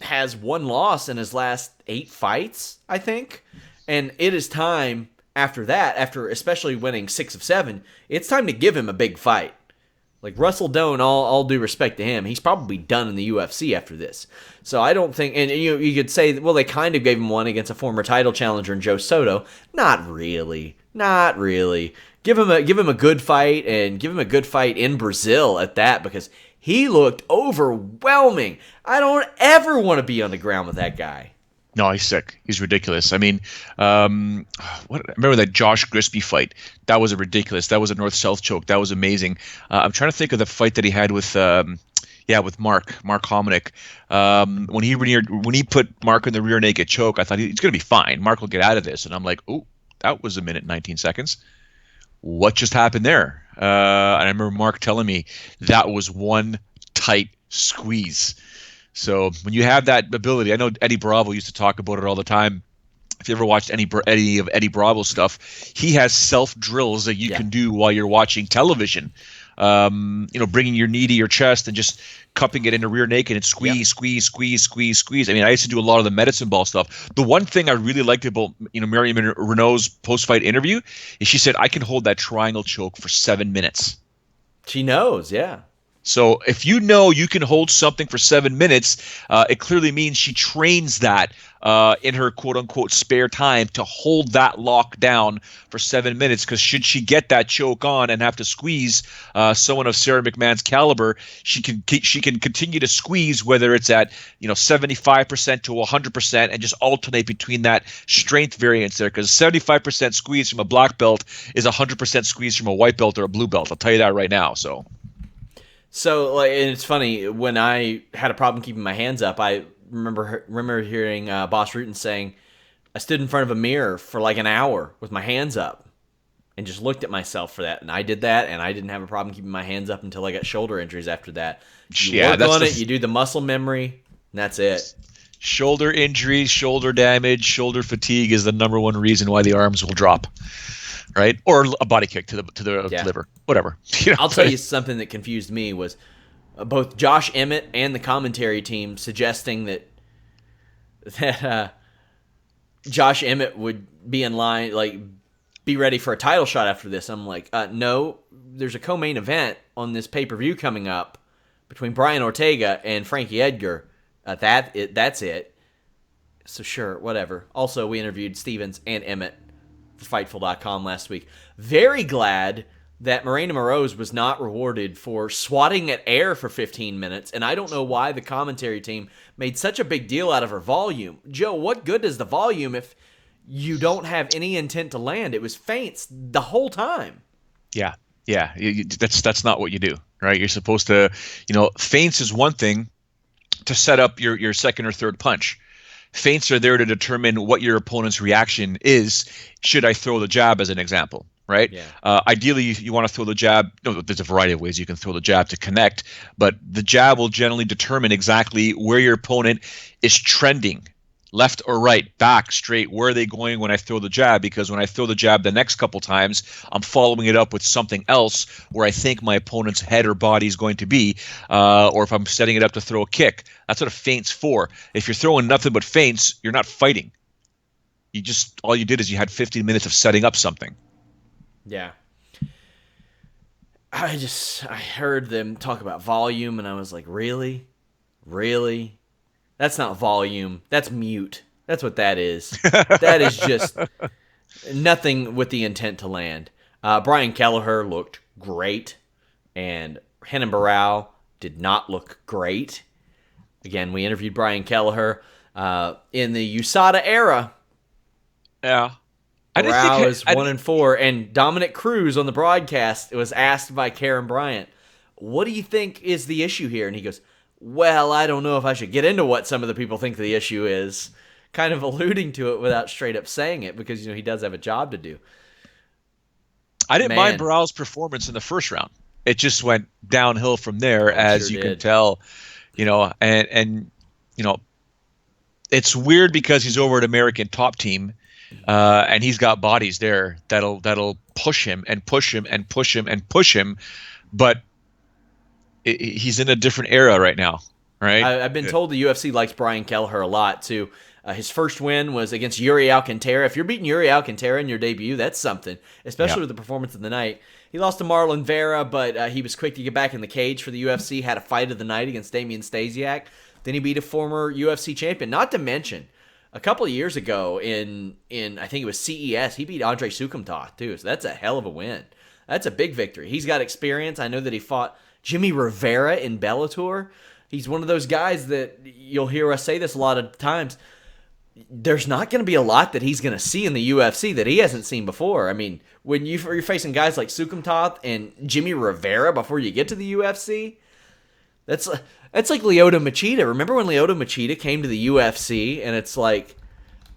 has 1 loss in his last 8 fights, I think, and it is time after that, after especially winning 6 of 7, it's time to give him a big fight. Like Russell Doan, all due respect to him, he's probably done in the UFC after this. So I don't think, and you could say, well, they kind of gave him one against a former title challenger in Joe Soto. Not really. Give him a good fight, and give him a good fight in Brazil at that, because he looked overwhelming. I don't ever want to be on the ground with that guy. No, he's sick. He's ridiculous. I mean, remember that Josh Grisby fight? That was a ridiculous. That was a north-south choke. That was amazing. I'm trying to think of the fight that he had with, with Mark Hominick. When he put Mark in the rear naked choke, I thought he's going to be fine. Mark will get out of this, and I'm like, oh, that was a minute and 19 seconds. What just happened there? And I remember Mark telling me that was one tight squeeze. So when you have that ability, I know Eddie Bravo used to talk about it all the time. If you ever watched any of Eddie Bravo's stuff, he has self drills that you can do while you're watching television. Bringing your knee to your chest and just cupping it into rear naked and squeeze. I mean, I used to do a lot of the medicine ball stuff. The one thing I really liked about, Marion Renault's post-fight interview is she said, I can hold that triangle choke for 7 minutes. She knows, yeah. So if you know you can hold something for 7 minutes, it clearly means she trains that in her quote-unquote spare time to hold that lock down for 7 minutes, because should she get that choke on and have to squeeze someone of Sarah McMahon's caliber, she can continue to squeeze, whether it's at 75% to 100%, and just alternate between that strength variance there, because 75% squeeze from a black belt is 100% squeeze from a white belt or a blue belt. I'll tell you that right now. So, and it's funny, when I had a problem keeping my hands up, I remember hearing Boss Rutan saying, I stood in front of a mirror for like an hour with my hands up and just looked at myself for that. And I did that, and I didn't have a problem keeping my hands up until I got shoulder injuries after that. You work on it, you do the muscle memory, and that's it. Shoulder injuries, shoulder damage, shoulder fatigue is the number one reason why the arms will drop. Right? Or a body kick to the liver, whatever. I'll tell you something that confused me was both Josh Emmett and the commentary team suggesting that Josh Emmett would be in line, like be ready for a title shot after this. I'm like, no, there's a co-main event on this pay-per-view coming up between Brian Ortega and Frankie Edgar. That's it. So sure, whatever. Also, we interviewed Stevens and Emmett for Fightful.com last week. Very glad that Morena Morose was not rewarded for swatting at air for 15 minutes, and I don't know why the commentary team made such a big deal out of her volume. Joe, what good is the volume if you don't have any intent to land? It was feints the whole time. Yeah. That's not what you do, right? You're supposed to, feints is one thing to set up your second or third punch. Feints are there to determine what your opponent's reaction is. Should I throw the jab, as an example, right? Yeah. Ideally, you want to throw the jab. No, there's a variety of ways you can throw the jab to connect, but the jab will generally determine exactly where your opponent is trending, left or right, back, straight. Where are they going when I throw the jab? Because when I throw the jab the next couple times, I'm following it up with something else where I think my opponent's head or body is going to be, or if I'm setting it up to throw a kick. That's what a feint's for. If you're throwing nothing but feints, you're not fighting. All you did is you had 15 minutes of setting up something. Yeah. I heard them talk about volume, and I was like, really? Really? That's not volume. That's mute. That's what that is. That is just nothing with the intent to land. Brian Kelleher looked great, and Renan Barão did not look great. Again, we interviewed Brian Kelleher in the USADA era. Yeah. Barão is 1-4, and Dominic Cruz on the broadcast was asked by Karen Bryant, what do you think is the issue here? And he goes, well, I don't know if I should get into what some of the people think the issue is, kind of alluding to it without straight up saying it, because he does have a job to do. I didn't mind Barão's performance in the first round. It just went downhill from there, as you can tell. And it's weird because he's over at American Top Team, and he's got bodies there that'll push him and push him and push him and push him, but he's in a different era right now, right? I've been told the UFC likes Brian Kelleher a lot, too. His first win was against Yuri Alcantara. If you're beating Yuri Alcantara in your debut, that's something, especially with the performance of the night. He lost to Marlon Vera, but he was quick to get back in the cage for the UFC, had a fight of the night against Damian Stasiak. Then he beat a former UFC champion. Not to mention, a couple of years ago in I think it was CES, he beat Andre Sukumta, too. So that's a hell of a win. That's a big victory. He's got experience. I know that he fought Jimmy Rivera in Bellator. He's one of those guys that you'll hear us say this a lot of times. there's not going to be a lot that he's going to see in the UFC that he hasn't seen before. I mean, when you're facing guys like Sukumtoth and Jimmy Rivera before you get to the UFC, that's like Lyoto Machida. Remember when Lyoto Machida came to the UFC and it's like,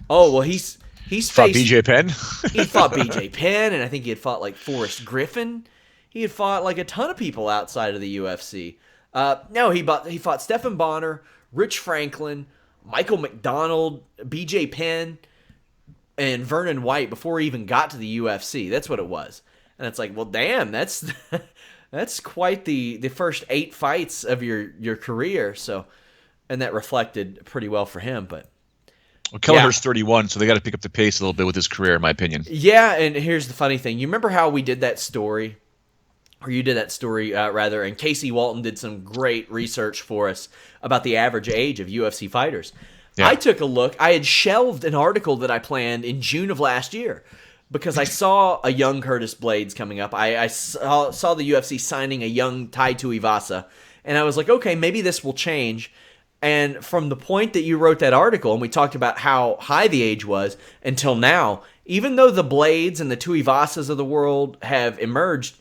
oh, well, he's fought faced BJ Penn. he fought BJ Penn, and I think he had fought like Forrest Griffin. He had fought like a ton of people outside of the UFC. No, he fought Stephan Bonner, Rich Franklin, Michael McDonald, BJ Penn, and Vernon White before he even got to the UFC. That's what it was. And it's like, well, damn, that's quite the first 8 fights of your career. So, and that reflected pretty well for him. But Kelleher's 31, so they got to pick up the pace a little bit with his career, in my opinion. Yeah, and here's the funny thing. You remember how we did that story? Or you did that story, rather, and Casey Walton did some great research for us about the average age of UFC fighters. Yeah. I took a look. I had shelved an article that I planned in June of last year because I saw a young Curtis Blades coming up. I saw the UFC signing a young Tai Tuivasa, and I was like, okay, maybe this will change. And from the point that you wrote that article, and we talked about how high the age was, until now, even though the Blades and the Tuivasas of the world have emerged,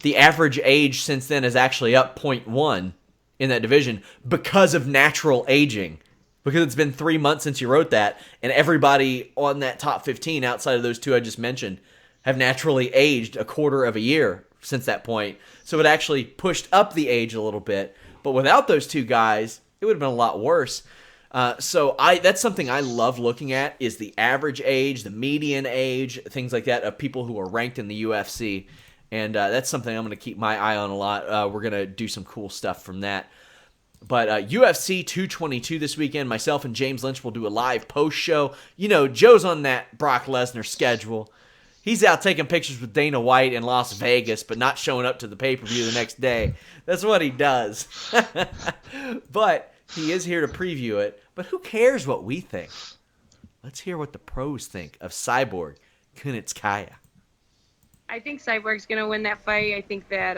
the average age since then is actually up 0.1 in that division because of natural aging. Because it's been 3 months since you wrote that, and everybody on that top 15 outside of those two I just mentioned have naturally aged a quarter of a year since that point. So it actually pushed up the age a little bit. But without those two guys, it would have been a lot worse. So that's something I love looking at, is the average age, the median age, things like that of people who are ranked in the UFC. And that's something I'm going to keep my eye on a lot. We're going to do some cool stuff from that. But UFC 222 this weekend, myself and James Lynch will do a live post show. You know, Joe's on that Brock Lesnar schedule. He's out taking pictures with Dana White in Las Vegas, but not showing up to the pay-per-view the next day. That's what he does. But he is here to preview it. But who cares what we think? Let's hear what the pros think of Cyborg Kunitskaya. I think Cyborg's going to win that fight. I think that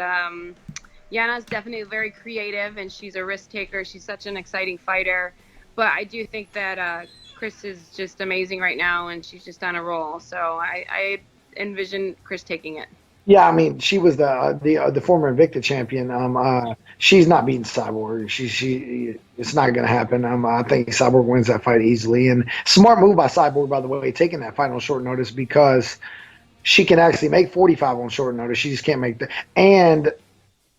Yana's definitely very creative, and she's a risk taker. She's such an exciting fighter. But I do think that Chris is just amazing right now, and she's just on a roll. So I envision Chris taking it. Yeah, I mean, she was the former Invicta champion. She's not beating Cyborg. It's not going to happen. I think Cyborg wins that fight easily. And smart move by Cyborg, by the way, taking that fight on short notice, because she can actually make 45 on short notice. She just can't make and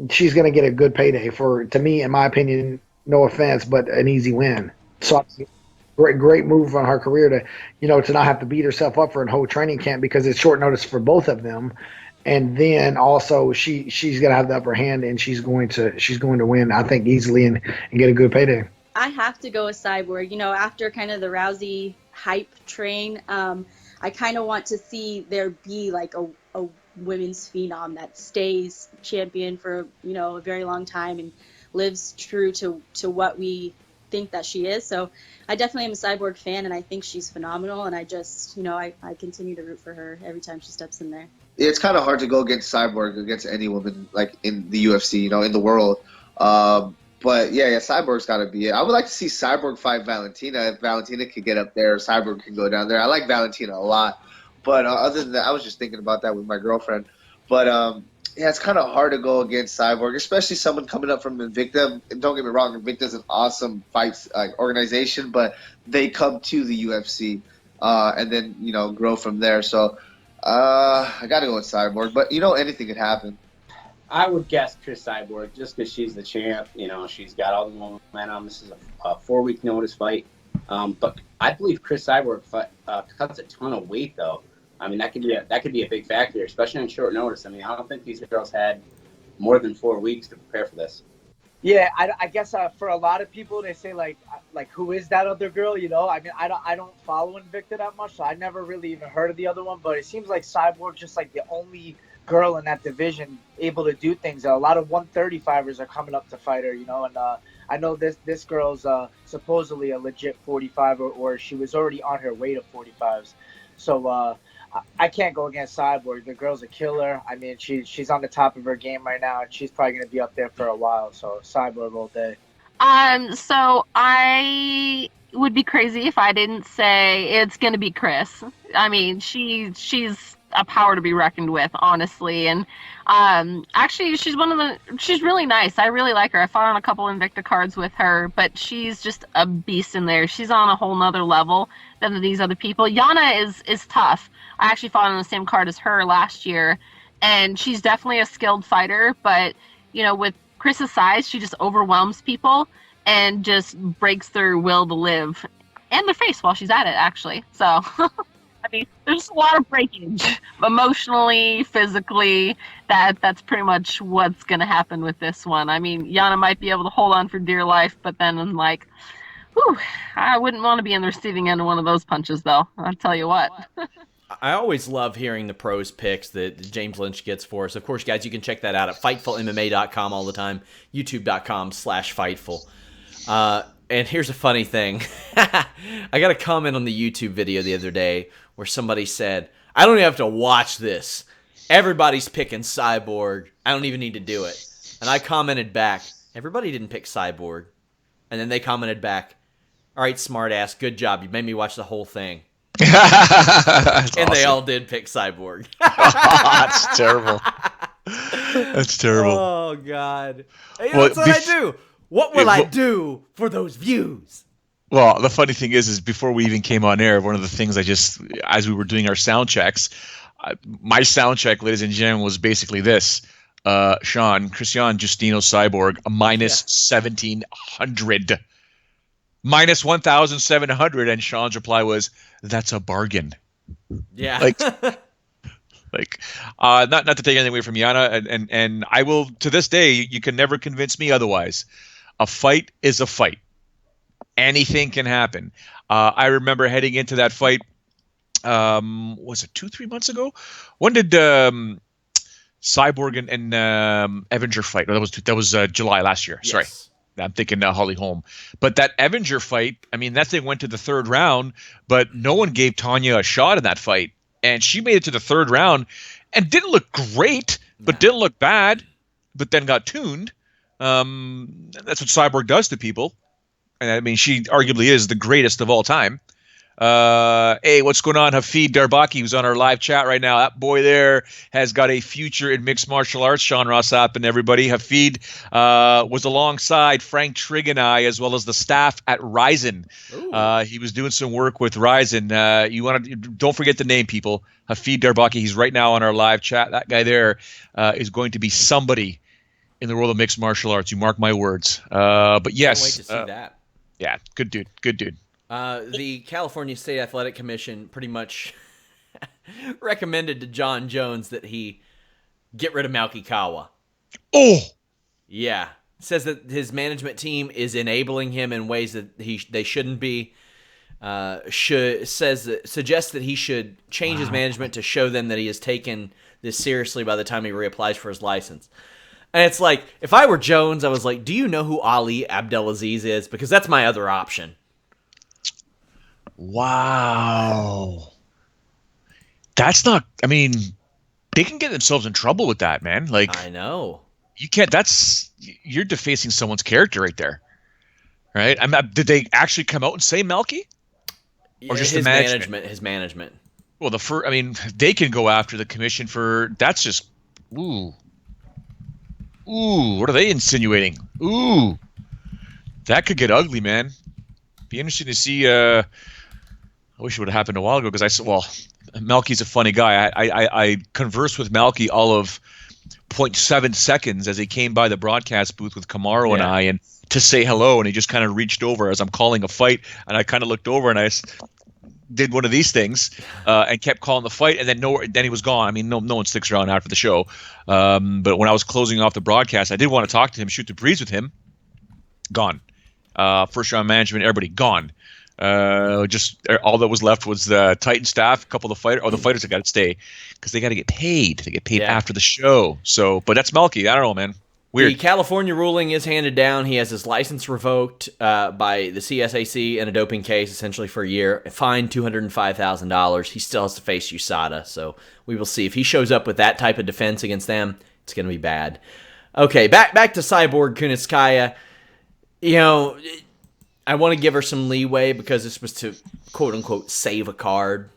she's going to get a good payday for, to me, in my opinion, no offense, but an easy win. So great move on her career to not have to beat herself up for a whole training camp, because it's short notice for both of them. And then also she's going to have the upper hand, and she's going to win, I think, easily and get a good payday. I have to go with Cyborg. You know, after kind of the Rousey hype train, I kind of want to see there be like a women's phenom that stays champion for, a very long time and lives true to what we think that she is. So I definitely am a Cyborg fan, and I think she's phenomenal, and I just, I continue to root for her every time she steps in there. It's kind of hard to go against Cyborg, against any woman like in the UFC, in the world. But yeah, Cyborg's got to be it. I would like to see Cyborg fight Valentina. If Valentina could get up there, Cyborg can go down there. I like Valentina a lot. But other than that, I was just thinking about that with my girlfriend. But it's kind of hard to go against Cyborg, especially someone coming up from Invicta. And don't get me wrong, Invicta's an awesome fights organization, but they come to the UFC and then grow from there. So I got to go with Cyborg. But anything could happen. I would guess Chris Cyborg, just because she's the champ. She's got all the momentum. This is a 4-week notice fight. But I believe Chris Cyborg cuts a ton of weight, though. I mean, that could be a big factor, especially on short notice. I mean, I don't think these girls had more than 4 weeks to prepare for this. Yeah, I guess for a lot of people, they say like who is that other girl? I mean, I don't follow Invicta that much, so I never really even heard of the other one. But it seems like Cyborg's just like the only girl in that division able to do things. A lot of 135ers are coming up to fight her, and I know this girl's supposedly a legit 45, or she was already on her way to 45s. So I can't go against Cyborg. The girl's a killer. I mean, she's on the top of her game right now, and she's probably going to be up there for a while. So Cyborg all day. So I would be crazy if I didn't say it's going to be Chris. I mean, she's a power to be reckoned with, honestly. And actually, she's really nice. I really like her. I fought on a couple Invicta cards with her, but she's just a beast in there. She's on a whole nother level than these other people. Yana is tough. I actually fought on the same card as her last year, and she's definitely a skilled fighter. But with Chris's size, she just overwhelms people and just breaks their will to live and their face while she's at it, actually. So, I mean, there's a lot of breakage, emotionally, physically. That's pretty much what's going to happen with this one. I mean, Yana might be able to hold on for dear life, but then I'm like, whew, I wouldn't want to be in the receiving end of one of those punches, though. I'll tell you what. I always love hearing the pros picks that James Lynch gets for us. Of course, guys, you can check that out at FightfulMMA.com all the time, YouTube.com/Fightful. And here's a funny thing. I got a comment on the YouTube video the other day where somebody said, I don't even have to watch this. Everybody's picking Cyborg. I don't even need to do it. And I commented back, everybody didn't pick Cyborg. And then they commented back, all right, smartass, good job. You made me watch the whole thing. And awesome. They all did pick Cyborg. That's terrible. That's terrible. Oh, God. Hey, that's what I do. What will I do for those views? Well, the funny thing is before we even came on air, one of the things as we were doing our sound checks, my sound check, ladies and gentlemen, was basically this. Sean, Christian Justino Cyborg, a minus 1,700. Minus 1,700. And Sean's reply was, that's a bargain. Yeah. Not to take anything away from Yana, and I will, to this day, you can never convince me otherwise. A fight is a fight. Anything can happen. I remember heading into that fight, was it 2-3 months ago? When did Cyborg and Evinger fight? No, that was July last year. Yes. Sorry. I'm thinking Holly Holm. But that Evinger fight, I mean, that thing went to the third round, but no one gave Tanya a shot in that fight. And she made it to the third round and didn't look great, but didn't look bad, but then got tuned. That's what Cyborg does to people. And I mean, she arguably is the greatest of all time. Hey, what's going on? Hafid Darbaki, who's on our live chat right now. That boy there has got a future in mixed martial arts. Sean Rossap and everybody. Hafid was alongside Frank Trigg and I, as well as the staff at Ryzen. He was doing some work with Ryzen. Don't forget the name, people. Hafid Darbaki. He's right now on our live chat. That guy there is going to be somebody in the world of mixed martial arts. You mark my words. But yes, can't wait to see that. Yeah, good dude. Good dude. The California State Athletic Commission pretty much recommended to Jon Jones that he get rid of Malkikawa. Oh! Yeah. Says that his management team is enabling him in ways that they shouldn't be. Suggests that he should change his management to show them that he has taken this seriously by the time he reapplies for his license. And it's like, if I were Jones, I was like, do you know who Ali Abdelaziz is? Because that's my other option. Wow. That's not, I mean, they can get themselves in trouble with that, man. Like, I know. You can't, you're defacing someone's character right there. Right? Did they actually come out and say Melky? Or just his management? His management. Well, they can go after the commission for, that's just, ooh, what are they insinuating? Ooh, that could get ugly, man. Be interesting to see. I wish it would have happened a while ago because Melky's a funny guy. I conversed with Melky all of 0.7 seconds as he came by the broadcast booth with Camaro and I, and to say hello, and he just kind of reached over as I'm calling a fight, and I kind of looked over and I did one of these things and kept calling the fight, and then he was gone. I mean, no one sticks around after the show. But when I was closing off the broadcast, I did want to talk to him, shoot the breeze with him. Gone. First round management, everybody gone. Just all that was left was the Titan staff, a couple of the fighters that got to stay because they got to get paid. They get paid after the show. So, but that's Melky. I don't know, man. Weird. The California ruling is handed down. He has his license revoked by the CSAC in a doping case, essentially for a year. Fined $205,000. He still has to face USADA, so we will see. If he shows up with that type of defense against them, it's going to be bad. Okay, back to Cyborg Kunitskaya. You know, I want to give her some leeway because this was to quote unquote save a card.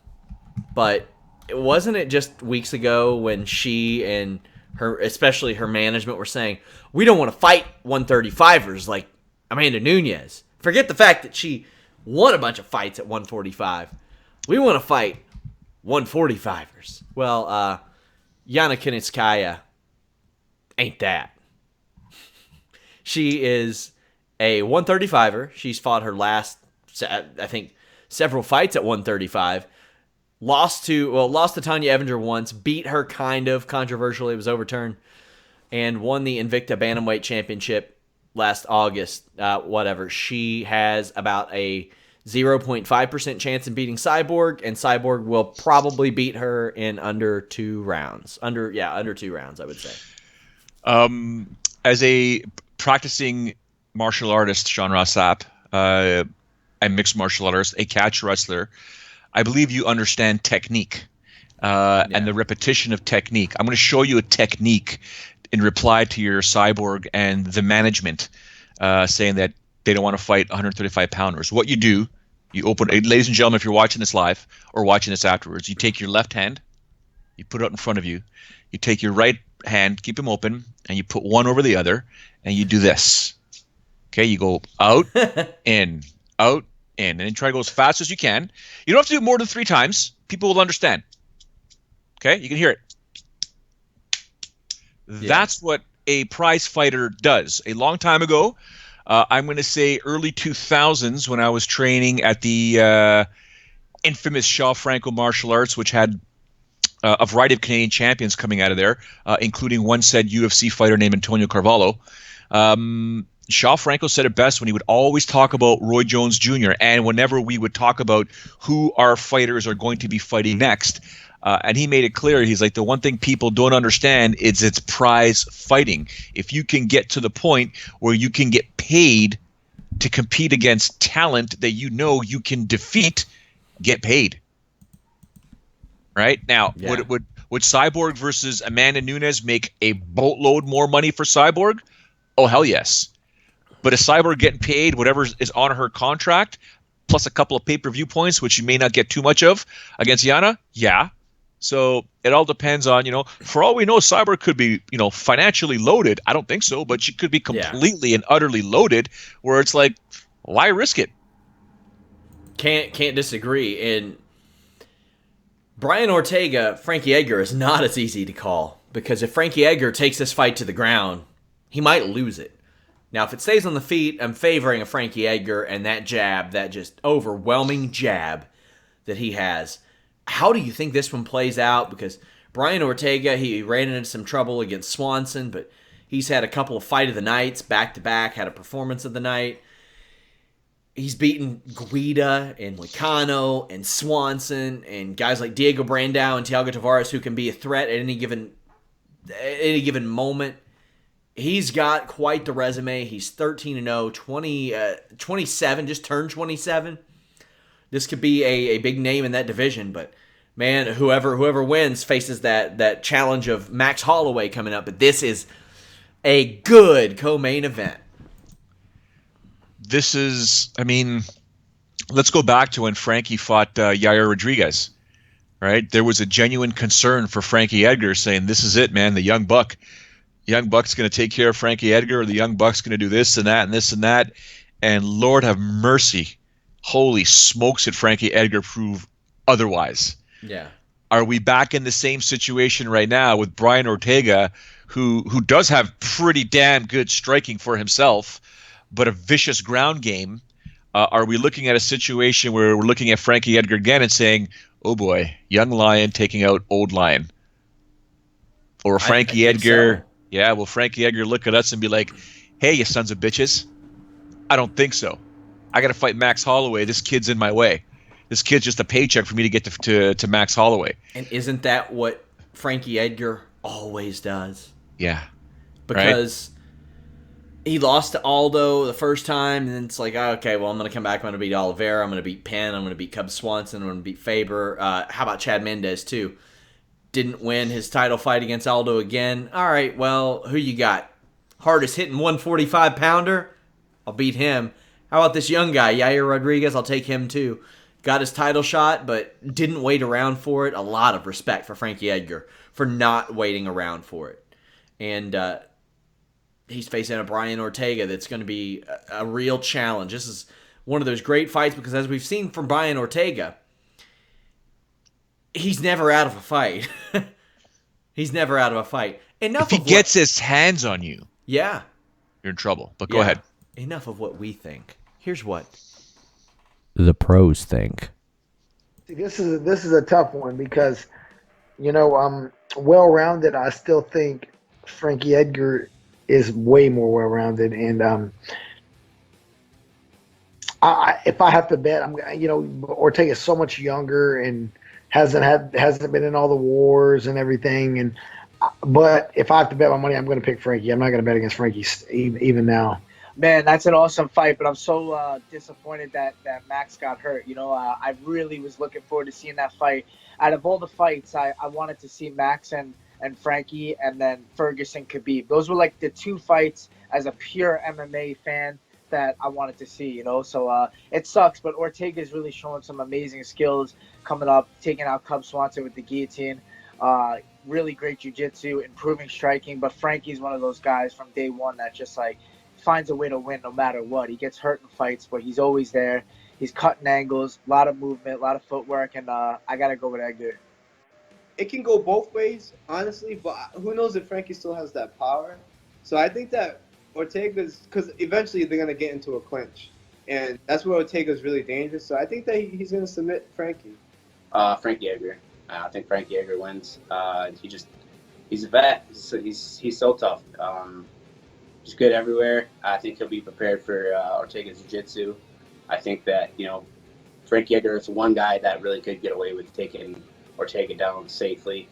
But wasn't it just weeks ago when she and her, especially her management, were saying, we don't want to fight 135ers like Amanda Nunes. Forget the fact that she won a bunch of fights at 145. We want to fight 145ers. Well, Yana Kunitskaya ain't that. She is a 135er. She's fought her last, I think, several fights at 135. Lost to Tanya Evinger once, beat her kind of controversially. It was overturned, and won the Invicta Bantamweight Championship last August. Whatever. She has about a 0.5% chance in beating Cyborg, and Cyborg will probably beat her in under 2 rounds. Under 2 rounds, I would say. As a practicing martial artist, Sean Ross Sapp, a mixed martial artist, a catch wrestler, I believe you understand technique and the repetition of technique. I'm going to show you a technique in reply to your Cyborg and the management saying that they don't want to fight 135-pounders. What you do, you open, ladies and gentlemen, if you're watching this live or watching this afterwards, you take your left hand, you put it out in front of you, you take your right hand, keep them open, and you put one over the other, and you do this. Okay, you go out, in, out, in, and then try to go as fast as you can. You don't have to do it more than 3 times. People will understand. Okay, you can hear it. Yeah. That's what a prize fighter does. A long time ago, I'm going to say early 2000s, when I was training at the infamous Shaw Franco Martial Arts, which had a variety of Canadian champions coming out of there, including one said UFC fighter named Antonio Carvalho. Shaw Franco said it best when he would always talk about Roy Jones Jr. And whenever we would talk about who our fighters are going to be fighting next, and he made it clear, he's like, the one thing people don't understand is it's prize fighting. If you can get to the point where you can get paid to compete against talent that you know you can defeat, get paid. Right? Now, would Cyborg versus Amanda Nunes make a boatload more money for Cyborg? Oh, hell yes. But is Cyborg getting paid whatever is on her contract, plus a couple of pay-per-view points, which you may not get too much of against Yana? Yeah. So it all depends on, for all we know, Cyborg could be, financially loaded. I don't think so, but she could be completely and utterly loaded, where it's like, why risk it? Can't disagree. And Brian Ortega, Frankie Edgar is not as easy to call, because if Frankie Edgar takes this fight to the ground, he might lose it. Now, if it stays on the feet, I'm favoring a Frankie Edgar and that jab, that just overwhelming jab that he has. How do you think this one plays out? Because Brian Ortega, he ran into some trouble against Swanson, but he's had a couple of fight of the nights back-to-back, had a performance of the night. He's beaten Guida and Licano and Swanson and guys like Diego Brandao and Thiago Tavares who can be a threat at any given moment. He's got quite the resume. He's 13-0, 27, just turned 27. This could be a big name in that division, but man, whoever wins faces that challenge of Max Holloway coming up. But this is a good co-main event. This is, let's go back to when Frankie fought Yair Rodriguez, right? There was a genuine concern for Frankie Edgar saying, this is it, man, the young buck. Young Buck's going to take care of Frankie Edgar, or the Young Buck's going to do this and that and this and that. And Lord have mercy, holy smokes, did Frankie Edgar prove otherwise. Yeah. Are we back in the same situation right now with Brian Ortega, who does have pretty damn good striking for himself, but a vicious ground game? Are we looking at a situation where we're looking at Frankie Edgar again and saying, oh boy, young lion taking out old lion? Or Frankie Edgar... So. Yeah, will Frankie Edgar look at us and be like, hey, you sons of bitches? I don't think so. I got to fight Max Holloway. This kid's in my way. This kid's just a paycheck for me to get to Max Holloway. And isn't that what Frankie Edgar always does? Yeah. Because he lost to Aldo the first time, and then it's like, okay, well, I'm going to come back. I'm going to beat Oliveira. I'm going to beat Penn. I'm going to beat Cub Swanson. I'm going to beat Faber. How about Chad Mendez, too? Didn't win his title fight against Aldo again. All right, well, who you got? Hardest hitting 145-pounder? I'll beat him. How about this young guy, Yair Rodriguez? I'll take him too. Got his title shot, but didn't wait around for it. A lot of respect for Frankie Edgar for not waiting around for it. And he's facing a Brian Ortega that's going to be a real challenge. This is one of those great fights because, as we've seen from Brian Ortega, he's never out of a fight. He's never out of a fight. If he gets his hands on you, yeah, you're in trouble. But go ahead. Enough of what we think. Here's what the pros think. See, this is a tough one because, well-rounded. I still think Frankie Edgar is way more well-rounded, and if I have to bet, Ortega's so much younger and hasn't been in all the wars and everything, but if I have to bet my money, I'm going to pick Frankie. I'm not going to bet against Frankie even now. Man, that's an awesome fight, but I'm so disappointed that Max got hurt. I really was looking forward to seeing that fight. Out of all the fights, I wanted to see Max and Frankie, and then Ferguson Khabib. Those were like the two fights as a pure MMA fan that I wanted to see, So it sucks, but Ortega's really showing some amazing skills coming up, taking out Cub Swanson with the guillotine. Really great jiu-jitsu, improving striking, but Frankie's one of those guys from day one that just finds a way to win no matter what. He gets hurt in fights, but he's always there. He's cutting angles, a lot of movement, a lot of footwork, and I got to go with Edgar. It can go both ways, honestly, but who knows if Frankie still has that power. So I think that Ortega's, because eventually they're going to get into a clinch, and that's where Ortega's really dangerous. So I think that he's going to submit Frankie. Frankie Edgar. I think Frankie Edgar wins. He's a vet. He's so tough. He's good everywhere. I think he'll be prepared for Ortega's jiu-jitsu. I think that, Frankie Edgar is one guy that really could get away with taking Ortega down safely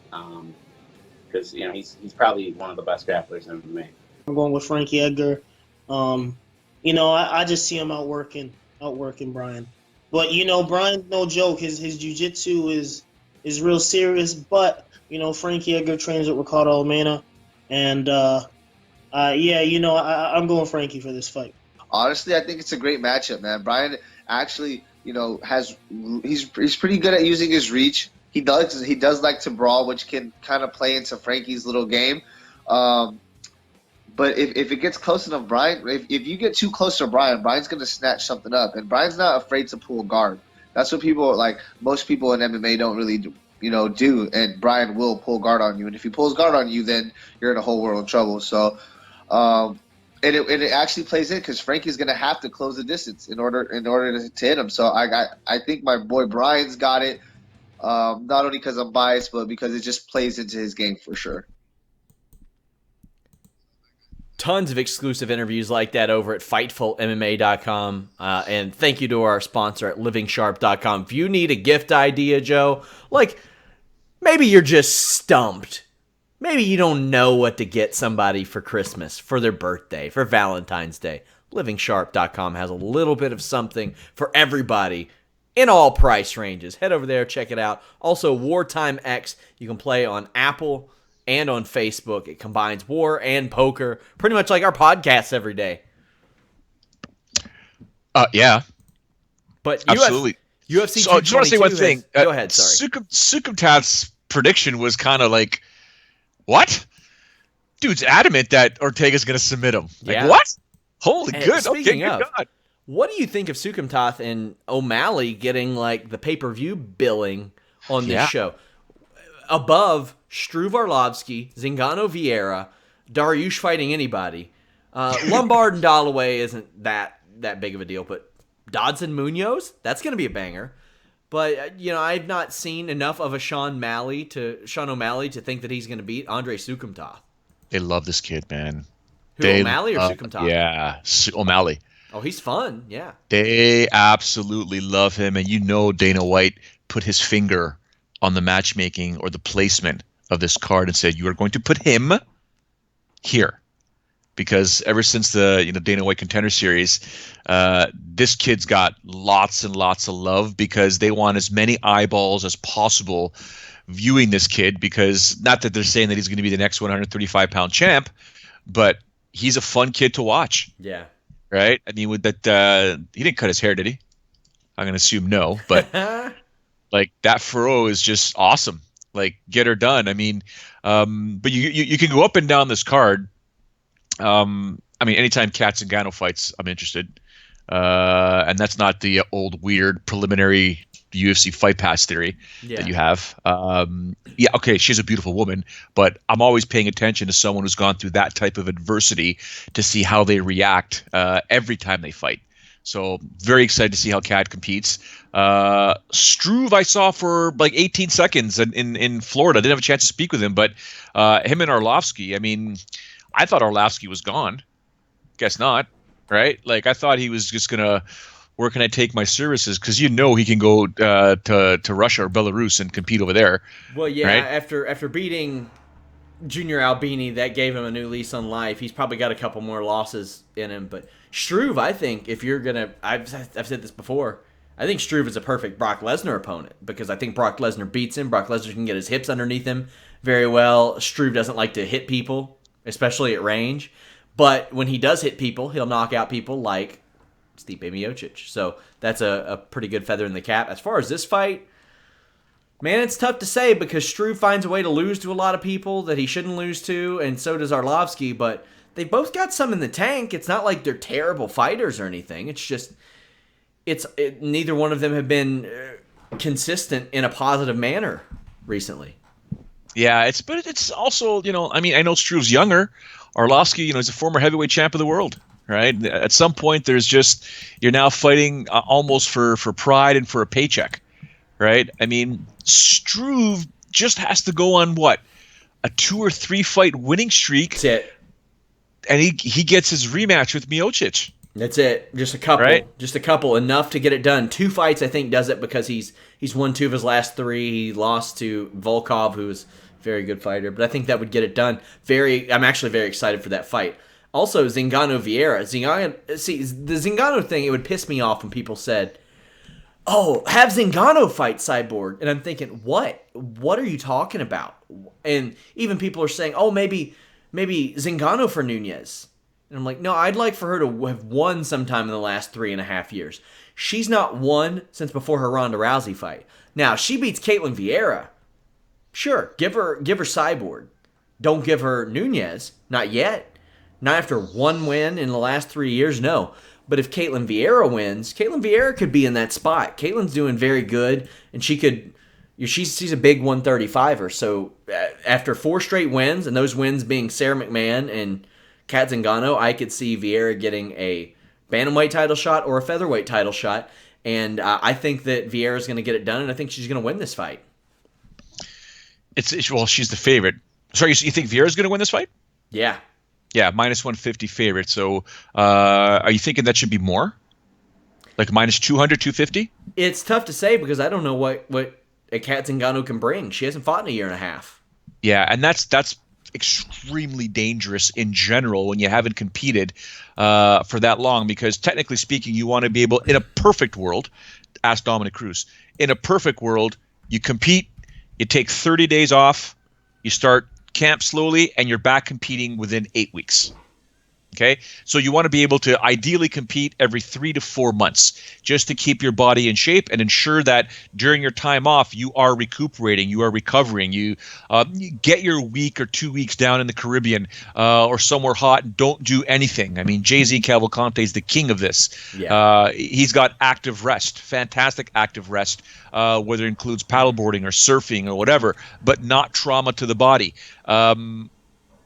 because, he's probably one of the best grapplers in MMA. I'm going with Frankie Edgar. I just see him outworking Brian. But, Brian, no joke, his jiu-jitsu is real serious. But, Frankie Edgar trains with Ricardo Almeida. And, I'm going Frankie for this fight. Honestly, I think it's a great matchup, man. Brian actually, he's pretty good at using his reach. He does like to brawl, which can kind of play into Frankie's little game. But if it gets close enough, Brian, if you get too close to Brian's going to snatch something up. And Brian's not afraid to pull guard. That's what most people in MMA don't really do. And Brian will pull guard on you. And if he pulls guard on you, then you're in a whole world of trouble. So, and it actually plays in because Frankie's going to have to close the distance in order to hit him. So I think my boy Brian's got it, not only because I'm biased, but because it just plays into his game for sure. Tons of exclusive interviews like that over at FightfulMMA.com. And thank you to our sponsor at LivingSharp.com. If you need a gift idea, Joe, maybe you're just stumped. Maybe you don't know what to get somebody for Christmas, for their birthday, for Valentine's Day. LivingSharp.com has a little bit of something for everybody in all price ranges. Head over there, check it out. Also, Wartime X, you can play on Apple and on Facebook. It combines war and poker, pretty much like our podcasts every day. Yeah. But absolutely. UFC so I just want to say one thing. Go ahead, sorry. Sukumtat's prediction was kind of like, what? Dude's adamant that Ortega's going to submit him. What? Holy good. Okay, good God. What do you think of Sukumtat and O'Malley getting the pay-per-view billing on this show? Above Struve Arlovsky, Zingano Vieira, Dariush fighting anybody. Lombard and Dalloway isn't that big of a deal, but Dodson Munoz, that's going to be a banger. But, I've not seen enough of a Sean O'Malley to think that he's going to beat Andre Sukumtat. They love this kid, man. O'Malley or Sukumtat? Yeah, O'Malley. Oh, he's fun, yeah. They absolutely love him, and Dana White put his finger on the matchmaking or the placement of this card and said, you are going to put him here. Because ever since the Dana White Contender Series, this kid's got lots and lots of love because they want as many eyeballs as possible viewing this kid, because not that they're saying that he's going to be the next 135-pound champ, but he's a fun kid to watch. Yeah. right? I mean, with that, he didn't cut his hair, did he? I'm gonna assume no, but like that furrow is just awesome. Like, get her done. I mean, but you can go up and down this card. I mean, anytime Kat Zingano fights, I'm interested. And that's not the old weird preliminary UFC Fight Pass theory that you have. Yeah, okay, she's a beautiful woman, but I'm always paying attention to someone who's gone through that type of adversity to see how they react every time they fight. So very excited to see how Kat competes. Struve I saw for like 18 seconds in Florida. I didn't have a chance to speak with him, but him and Arlovsky, I mean, I thought Arlovsky was gone. Guess not, right? Like, I thought he was just going to, where can I take my services? Because he can go to Russia or Belarus and compete over there. Well, yeah, right? after beating Junior Albini, that gave him a new lease on life. He's probably got a couple more losses in him. But Struve, I think, if you're going to, I've said this before, I think Struve is a perfect Brock Lesnar opponent because I think Brock Lesnar beats him. Brock Lesnar can get his hips underneath him very well. Struve doesn't like to hit people, especially at range. But when he does hit people, he'll knock out people like Stipe Miocic. So that's a pretty good feather in the cap. As far as this fight, man, it's tough to say because Struve finds a way to lose to a lot of people that he shouldn't lose to, and so does Arlovsky. But they both got some in the tank. It's not like they're terrible fighters or anything. It's just neither one of them have been consistent in a positive manner recently. Yeah, but it's also, I mean, I know Struve's younger. Arlovsky, he's a former heavyweight champ of the world, right? At some point, you're now fighting almost for pride and for a paycheck, right? I mean, Struve just has to go on a 2 or 3 fight winning streak. That's it. And he gets his rematch with Miocic. That's it. Just a couple. Right? Just a couple. Enough to get it done. 2 fights, I think, does it because he's won 2 of his last 3. He lost to Volkov, who's very good fighter, but I think that would get it done. I'm actually very excited for that fight. Also, Zingano Vieira. The Zingano thing, it would piss me off when people said, "Oh, have Zingano fight Cyborg," and I'm thinking, what? What are you talking about? And even people are saying, "Oh, maybe Zingano for Nunes," and I'm like, no, I'd like for her to have won sometime in the last 3.5 years. She's not won since before her Ronda Rousey fight. Now she beats Caitlin Vieira. Sure, give her Cyborg. Don't give her Nunes. Not yet. Not after 1 win in the last 3 years, no. But if Caitlin Vieira wins, Caitlin Vieira could be in that spot. Caitlin's doing very good, and she's a big 135er. So after 4 straight wins, and those wins being Sarah McMahon and Kat Zingano, I could see Vieira getting a bantamweight title shot or a featherweight title shot. And I think that Vieira's going to get it done, and I think she's going to win this fight. Well, she's the favorite. Sorry, you think Vieira's going to win this fight? Yeah. Yeah, minus 150 favorite. So are you thinking that should be more? Like minus 200, 250? It's tough to say because I don't know what a Kat Zingano can bring. She hasn't fought in a year and a half. Yeah, and that's extremely dangerous in general when you haven't competed for that long because technically speaking, you want to be able, in a perfect world, ask Dominic Cruz, in a perfect world, you compete, you take 30 days off, you start camp slowly, and you're back competing within 8 weeks. Okay, so you want to be able to ideally compete every 3 to 4 months just to keep your body in shape and ensure that during your time off you are recuperating, you are recovering, you get your week or 2 weeks down in the Caribbean or somewhere hot and don't do anything. I mean, Jay-Z Cavalcante is the king of this. Yeah. He's got active rest, fantastic active rest, whether it includes paddleboarding or surfing or whatever, but not trauma to the body.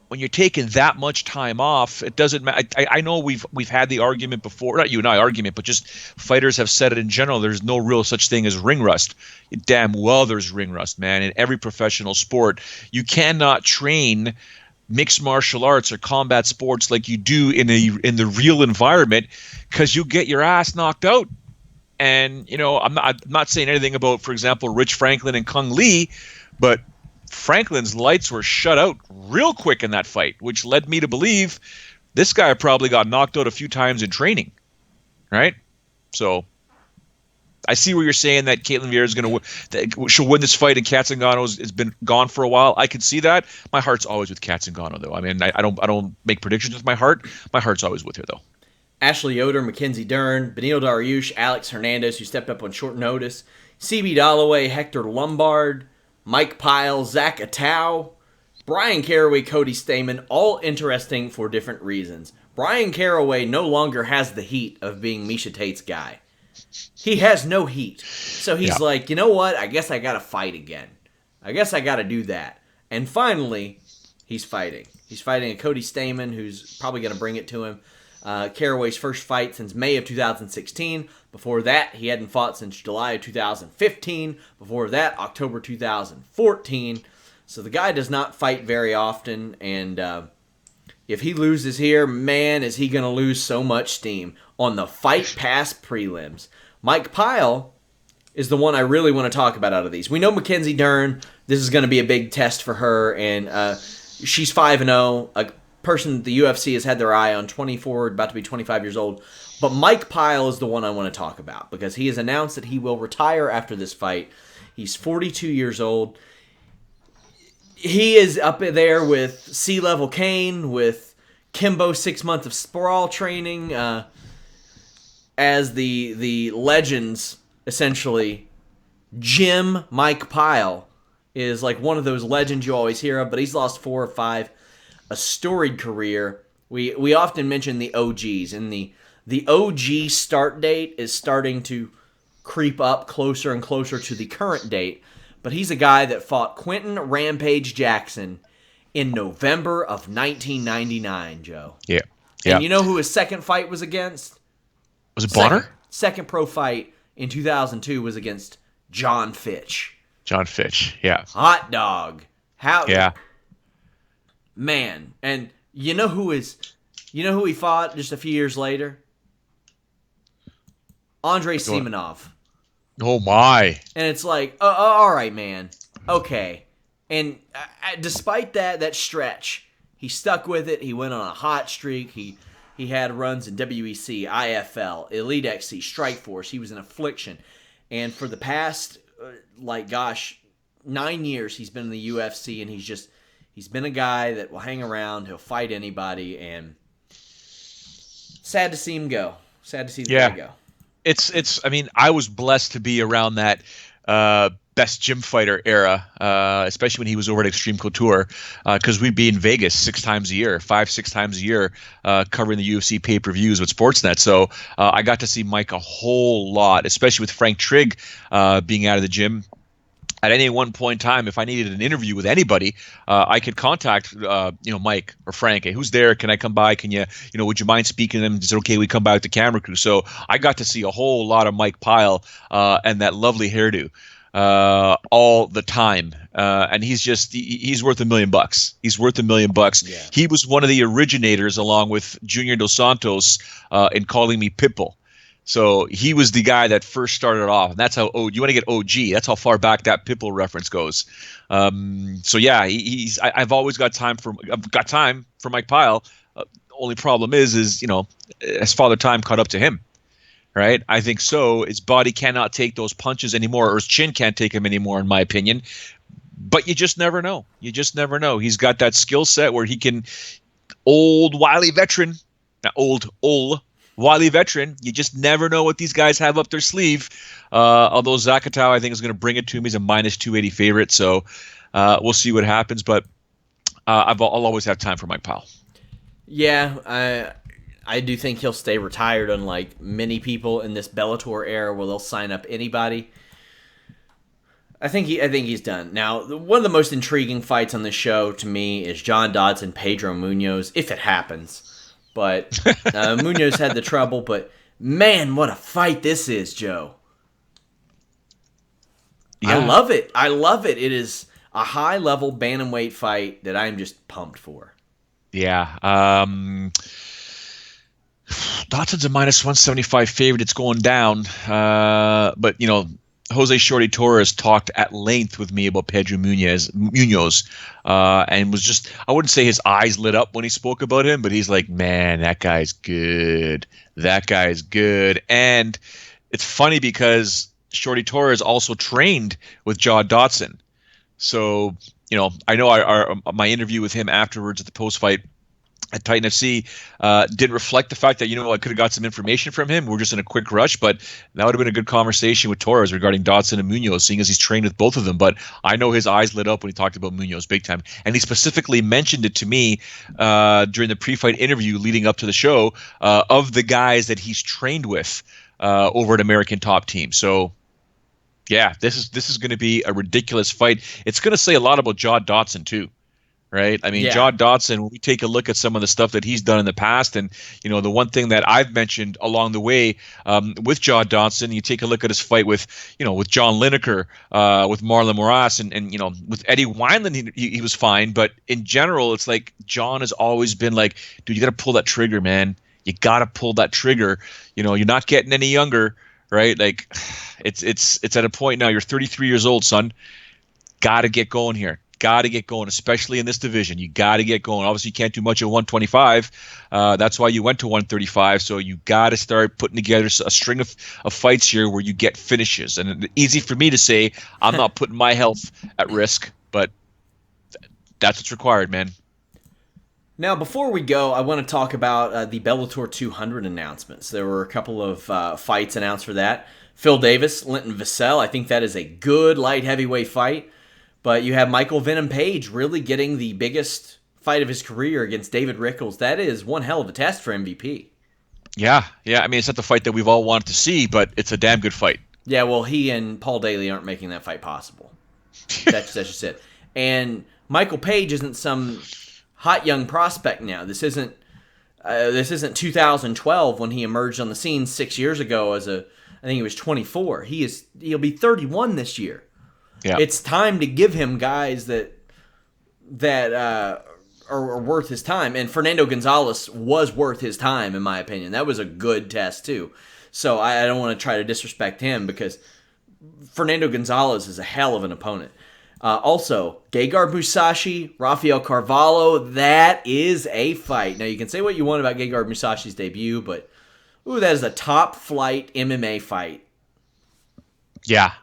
When you're taking that much time off, it doesn't matter. I know we've had the argument before, not you and I argument, but just fighters have said it in general. There's no real such thing as ring rust. Damn well there's ring rust, man. In every professional sport, you cannot train mixed martial arts or combat sports like you do in the real environment because you get your ass knocked out. And I'm not saying anything about, for example, Rich Franklin and Kung Lee, but Franklin's lights were shut out real quick in that fight, which led me to believe this guy probably got knocked out a few times in training, right? So I see where you're saying that Caitlin Vieira is going to she'll win this fight, and Kat Zingano has been gone for a while. I can see that. My heart's always with Kat Zingano, though. I mean, I don't make predictions with my heart. My heart's always with her, though. Ashley Yoder, Mackenzie Dern, Benil Dariush, Alex Hernandez, who stepped up on short notice, CB Dalloway, Hector Lombard, Mike Pyle, Zach Attow, Brian Caraway, Cody Stamen, all interesting for different reasons. Brian Caraway no longer has the heat of being Misha Tate's guy. He has no heat. So he's like, you know what? I guess I got to fight again. I guess I got to do that. And finally, he's fighting. He's fighting a Cody Stamen who's probably going to bring it to him. Caraway's first fight since May of 2016. Before that, he hadn't fought since July of 2015. Before that, October 2014. So the guy does not fight very often, and if he loses here, man, is he going to lose so much steam. On the Fight Pass prelims, Mike Pyle is the one I really want to talk about out of these. We know Mackenzie Dern, this is going to be a big test for her, and she's 5-0, a person the UFC has had their eye on, 24, about to be 25 years old. But Mike Pyle is the one I want to talk about because he has announced that he will retire after this fight. He's 42 years old. He is up there with C-Level Kane, with Kimbo 6 months of sprawl training, as the legends, essentially. Jim Mike Pyle is like one of those legends you always hear of, but he's lost 4 or 5. A storied career. We often mention the OGs, and the OG start date is starting to creep up closer and closer to the current date. But he's a guy that fought Quentin Rampage Jackson in November of 1999, Joe. Yeah. And you know who his second fight was against? Was it Bonner? Second pro fight in 2002 was against John Fitch. John Fitch, yeah. Hot dog. How? Yeah. Man, and you know who he fought just a few years later? Andrei Semenov. Oh my! And it's like, all right, man, okay. And despite that stretch, he stuck with it. He went on a hot streak. He had runs in WEC, IFL, Elite XC, Strikeforce. He was in Affliction, and for the past 9 years, he's been in the UFC, and he's been a guy that will hang around. He'll fight anybody, and sad to see him go. Sad to see the guy go. It's. I mean, I was blessed to be around that best gym fighter era, especially when he was over at Extreme Couture, because we'd be in Vegas 6 times a year, 5-6 times a year, covering the UFC pay-per-views with Sportsnet. So I got to see Mike a whole lot, especially with Frank Trigg being out of the gym. At any one point in time, if I needed an interview with anybody, I could contact, Mike or Frank. Hey, who's there? Can I come by? Can you, would you mind speaking to them? Is it okay we come by with the camera crew? So I got to see a whole lot of Mike Pyle and that lovely hairdo all the time. And he's worth $1 million. He's worth $1 million. Yeah. He was one of the originators, along with Junior Dos Santos, in calling me Pitbull. So he was the guy that first started off, and that's how you want to get OG. That's how far back that Pitbull reference goes. So yeah, I've always got time for Mike Pyle. Only problem is has Father Time caught up to him, right? I think so. His body cannot take those punches anymore, or his chin can't take him anymore, in my opinion. But you just never know. You just never know. He's got that skill set where he can, wily veteran, you just never know what these guys have up their sleeve. Although Zakatow, I think, is going to bring it to him. He's a -280 favorite, so we'll see what happens. But I'll always have time for Mike Pyle. Yeah, I do think he'll stay retired, unlike many people in this Bellator era where they'll sign up anybody. I think he's done. Now, one of the most intriguing fights on the show to me is John Dodson, Pedro Munoz, if it happens. But Munoz had the trouble. But man, what a fight this is, Joe! Yeah. I love it. It is a high-level bantamweight fight that I'm just pumped for. Yeah. Dodson's a -175 favorite. It's going down. But Jose Shorty Torres talked at length with me about Pedro Munoz, and was just, I wouldn't say his eyes lit up when he spoke about him, but he's like, man, that guy's good. That guy's good. And it's funny because Shorty Torres also trained with John Dodson. So, I know my interview with him afterwards at the post-fight at Titan FC didn't reflect the fact that, I could have got some information from him. We're just in a quick rush, but that would have been a good conversation with Torres regarding Dodson and Munoz, seeing as he's trained with both of them. But I know his eyes lit up when he talked about Munoz big time. And he specifically mentioned it to me during the pre-fight interview leading up to the show of the guys that he's trained with over at American Top Team. So, yeah, this is going to be a ridiculous fight. It's going to say a lot about Jon Dodson, too. Right. I mean, Yeah. Jon Dodson, when we take a look at some of the stuff that he's done in the past, and, the one thing that I've mentioned along the way with Jon Dodson, you take a look at his fight with John Lineker, with Marlon Moraes, and with Eddie Wineland, he was fine. But in general, it's like Jon has always been like, dude, you got to pull that trigger, man. You got to pull that trigger. You're not getting any younger. Right. Like it's at a point now. You're 33 years old, son. Got to get going here. Got to get going, especially in this division. You got to get going. Obviously, you can't do much at 125. That's why you went to 135. So you got to start putting together a string of fights here where you get finishes. And easy for me to say, I'm not putting my health at risk, but that's what's required, man. Now, before we go, I want to talk about the Bellator 200 announcements. There were a couple of fights announced for that. Phil Davis, Linton Vassell. I think that is a good light heavyweight fight. But you have Michael Venom Page really getting the biggest fight of his career against David Rickles. That is one hell of a test for MVP. Yeah. I mean, it's not the fight that we've all wanted to see, but it's a damn good fight. Yeah, well, he and Paul Daly aren't making that fight possible. That's just it. And Michael Page isn't some hot young prospect now. This isn't 2012 when he emerged on the scene 6 years ago I think he was 24. He'll be 31 this year. Yeah. It's time to give him guys that are worth his time. And Fernando Gonzalez was worth his time, in my opinion. That was a good test, too. So I don't want to try to disrespect him because Fernando Gonzalez is a hell of an opponent. Also, Gegard Musashi, Rafael Carvalho, that is a fight. Now, you can say what you want about Gegard Musashi's debut, but that is a top-flight MMA fight. Yeah.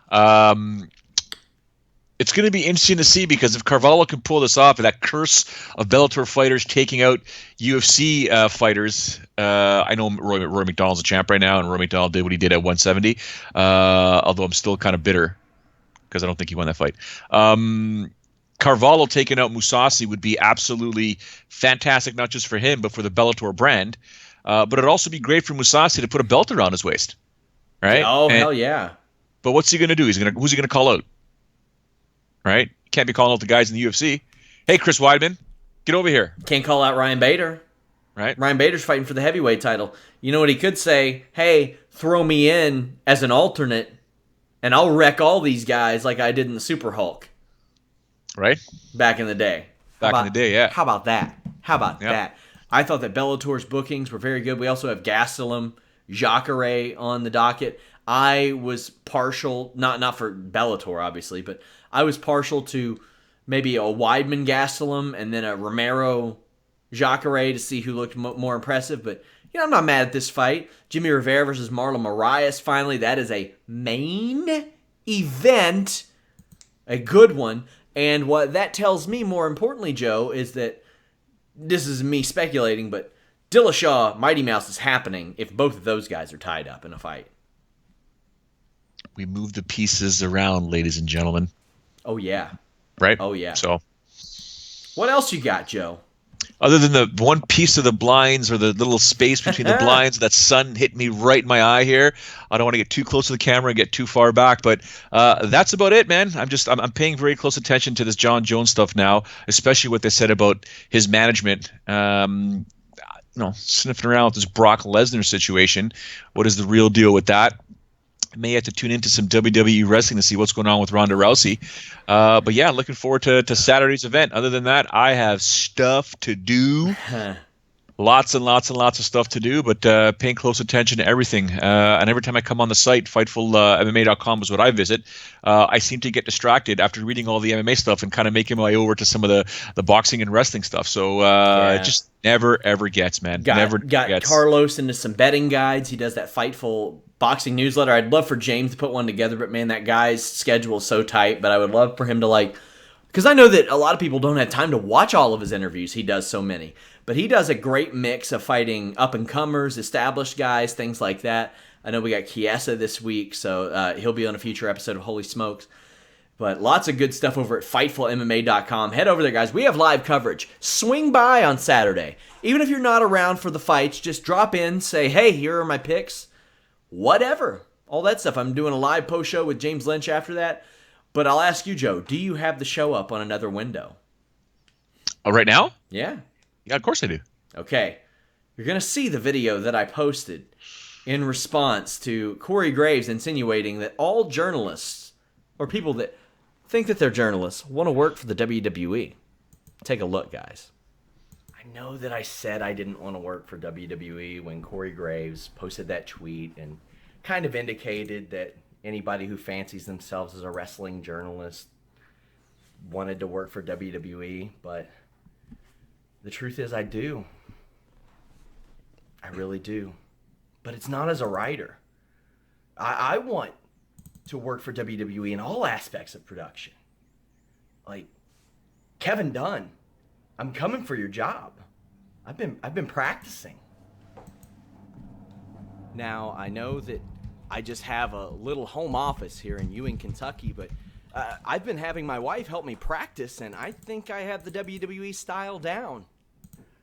It's going to be interesting to see because if Carvalho can pull this off, that curse of Bellator fighters taking out UFC fighters, I know Roy McDonald's a champ right now, and Roy McDonald did what he did at 170, although I'm still kind of bitter because I don't think he won that fight. Carvalho taking out Mousasi would be absolutely fantastic, not just for him, but for the Bellator brand. But it'd also be great for Mousasi to put a belt around his waist. Right? Oh, hell yeah. But what's he going to do? Who's he going to call out? Right? Can't be calling out the guys in the UFC. Hey, Chris Weidman, get over here. Can't call out Ryan Bader. Right? Ryan Bader's fighting for the heavyweight title. You know what he could say? Hey, throw me in as an alternate, and I'll wreck all these guys like I did in the Super Hulk. Right? Back in the day. In the day, yeah. How about that? That? I thought that Bellator's bookings were very good. We also have Gastelum, Jacare on the docket. I was partial, not for Bellator, obviously, but I was partial to maybe a Weidman Gastelum and then a Romero Jacare to see who looked more impressive. But, I'm not mad at this fight. Jimmy Rivera versus Marlon Moraes, finally. That is a main event. A good one. And what that tells me, more importantly, Joe, is that this is me speculating, but Dillashaw, Mighty Mouse is happening if both of those guys are tied up in a fight. We move the pieces around, ladies and gentlemen. Oh, yeah. Right? Oh, yeah. So, what else you got, Joe? Other than the one piece of the blinds or the little space between the blinds, that sun hit me right in my eye here. I don't want to get too close to the camera and get too far back, but that's about it, man. I'm paying very close attention to this Jon Jones stuff now, especially what they said about his management. Sniffing around with this Brock Lesnar situation. What is the real deal with that? May have to tune into some WWE wrestling to see what's going on with Ronda Rousey. But yeah, looking forward to Saturday's event. Other than that, I have stuff to do. Lots and lots and lots of stuff to do, but paying close attention to everything. And every time I come on the site, FightfulMMA.com is what I visit, I seem to get distracted after reading all the MMA stuff and kind of making my way over to some of the boxing and wrestling stuff. So it just never, ever gets, man. Never gets. Carlos into some betting guides. He does that Fightful boxing newsletter. I'd love for James to put one together, but man, that guy's schedule is so tight. But I would love for him to Because I know that a lot of people don't have time to watch all of his interviews. He does so many. But he does a great mix of fighting up-and-comers, established guys, things like that. I know we got Chiesa this week, so he'll be on a future episode of Holy Smokes. But lots of good stuff over at FightfulMMA.com. Head over there, guys. We have live coverage. Swing by on Saturday. Even if you're not around for the fights, just drop in, say, hey, here are my picks. Whatever. All that stuff. I'm doing a live post show with James Lynch after that. But I'll ask you, Joe, do you have the show up on another window? Oh, right now? Yeah. Yeah, of course I do. Okay. You're going to see the video that I posted in response to Corey Graves insinuating that all journalists, or people that think that they're journalists, want to work for the WWE. Take a look, guys. I know that I said I didn't want to work for WWE when Corey Graves posted that tweet and kind of indicated that anybody who fancies themselves as a wrestling journalist wanted to work for WWE, but the truth is I do. I really do. But it's not as a writer. I want to work for WWE in all aspects of production. Like, Kevin Dunn, I'm coming for your job. I've been practicing. Now, I know that I just have a little home office here in Ewing, Kentucky, but I've been having my wife help me practice, and I think I have the WWE style down.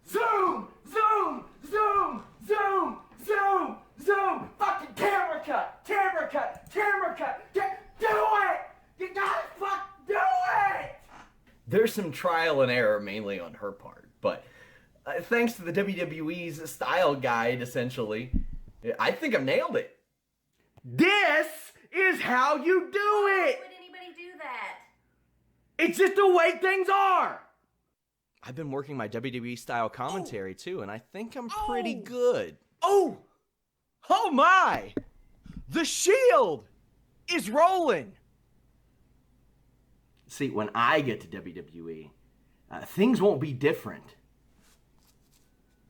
Zoom! Zoom! Zoom! Zoom! Zoom! Zoom! Fucking camera cut! Camera cut! Camera cut! Do it! You gotta do it! There's some trial and error, mainly on her part, but thanks to the WWE's style guide, essentially, I think I've nailed it. This is how you do it! Why would anybody do that? It's just the way things are! I've been working my WWE style commentary too, and I think I'm pretty good. Oh my! The Shield is rolling! See, when I get to WWE, things won't be different.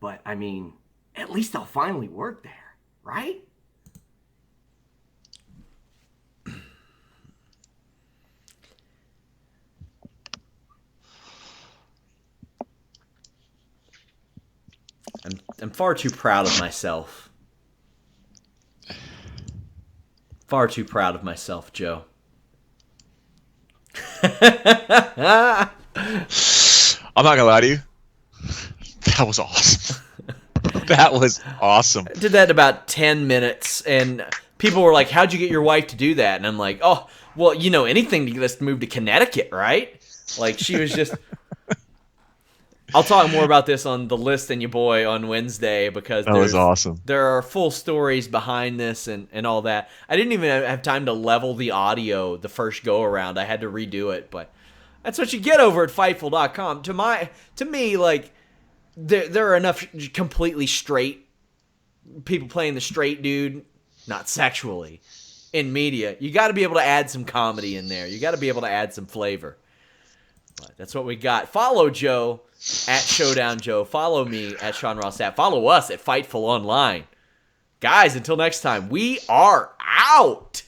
But, I mean, at least I'll finally work there, right? I'm far too proud of myself. Far too proud of myself, Joe. I'm not gonna lie to you. That was awesome. That was awesome. I did that in about 10 minutes, and people were like, how'd you get your wife to do that? And I'm like, oh, well, you know, anything to get us to move to Connecticut, right? Like, she was just... I'll talk more about this on the List and Your Boy on Wednesday, because that was awesome. There are full stories behind this and all that. I didn't even have time to level the audio the first go-around. I had to redo it, but that's what you get over at Fightful.com. To me, like, there are enough completely straight people playing the straight dude, not sexually, in media. You got to be able to add some comedy in there. You got to be able to add some flavor. But that's what we got. Follow Joe at Showdown Joe. Follow me at Sean Ross Sapp. Follow us at Fightful Online. Guys, until next time, we are out.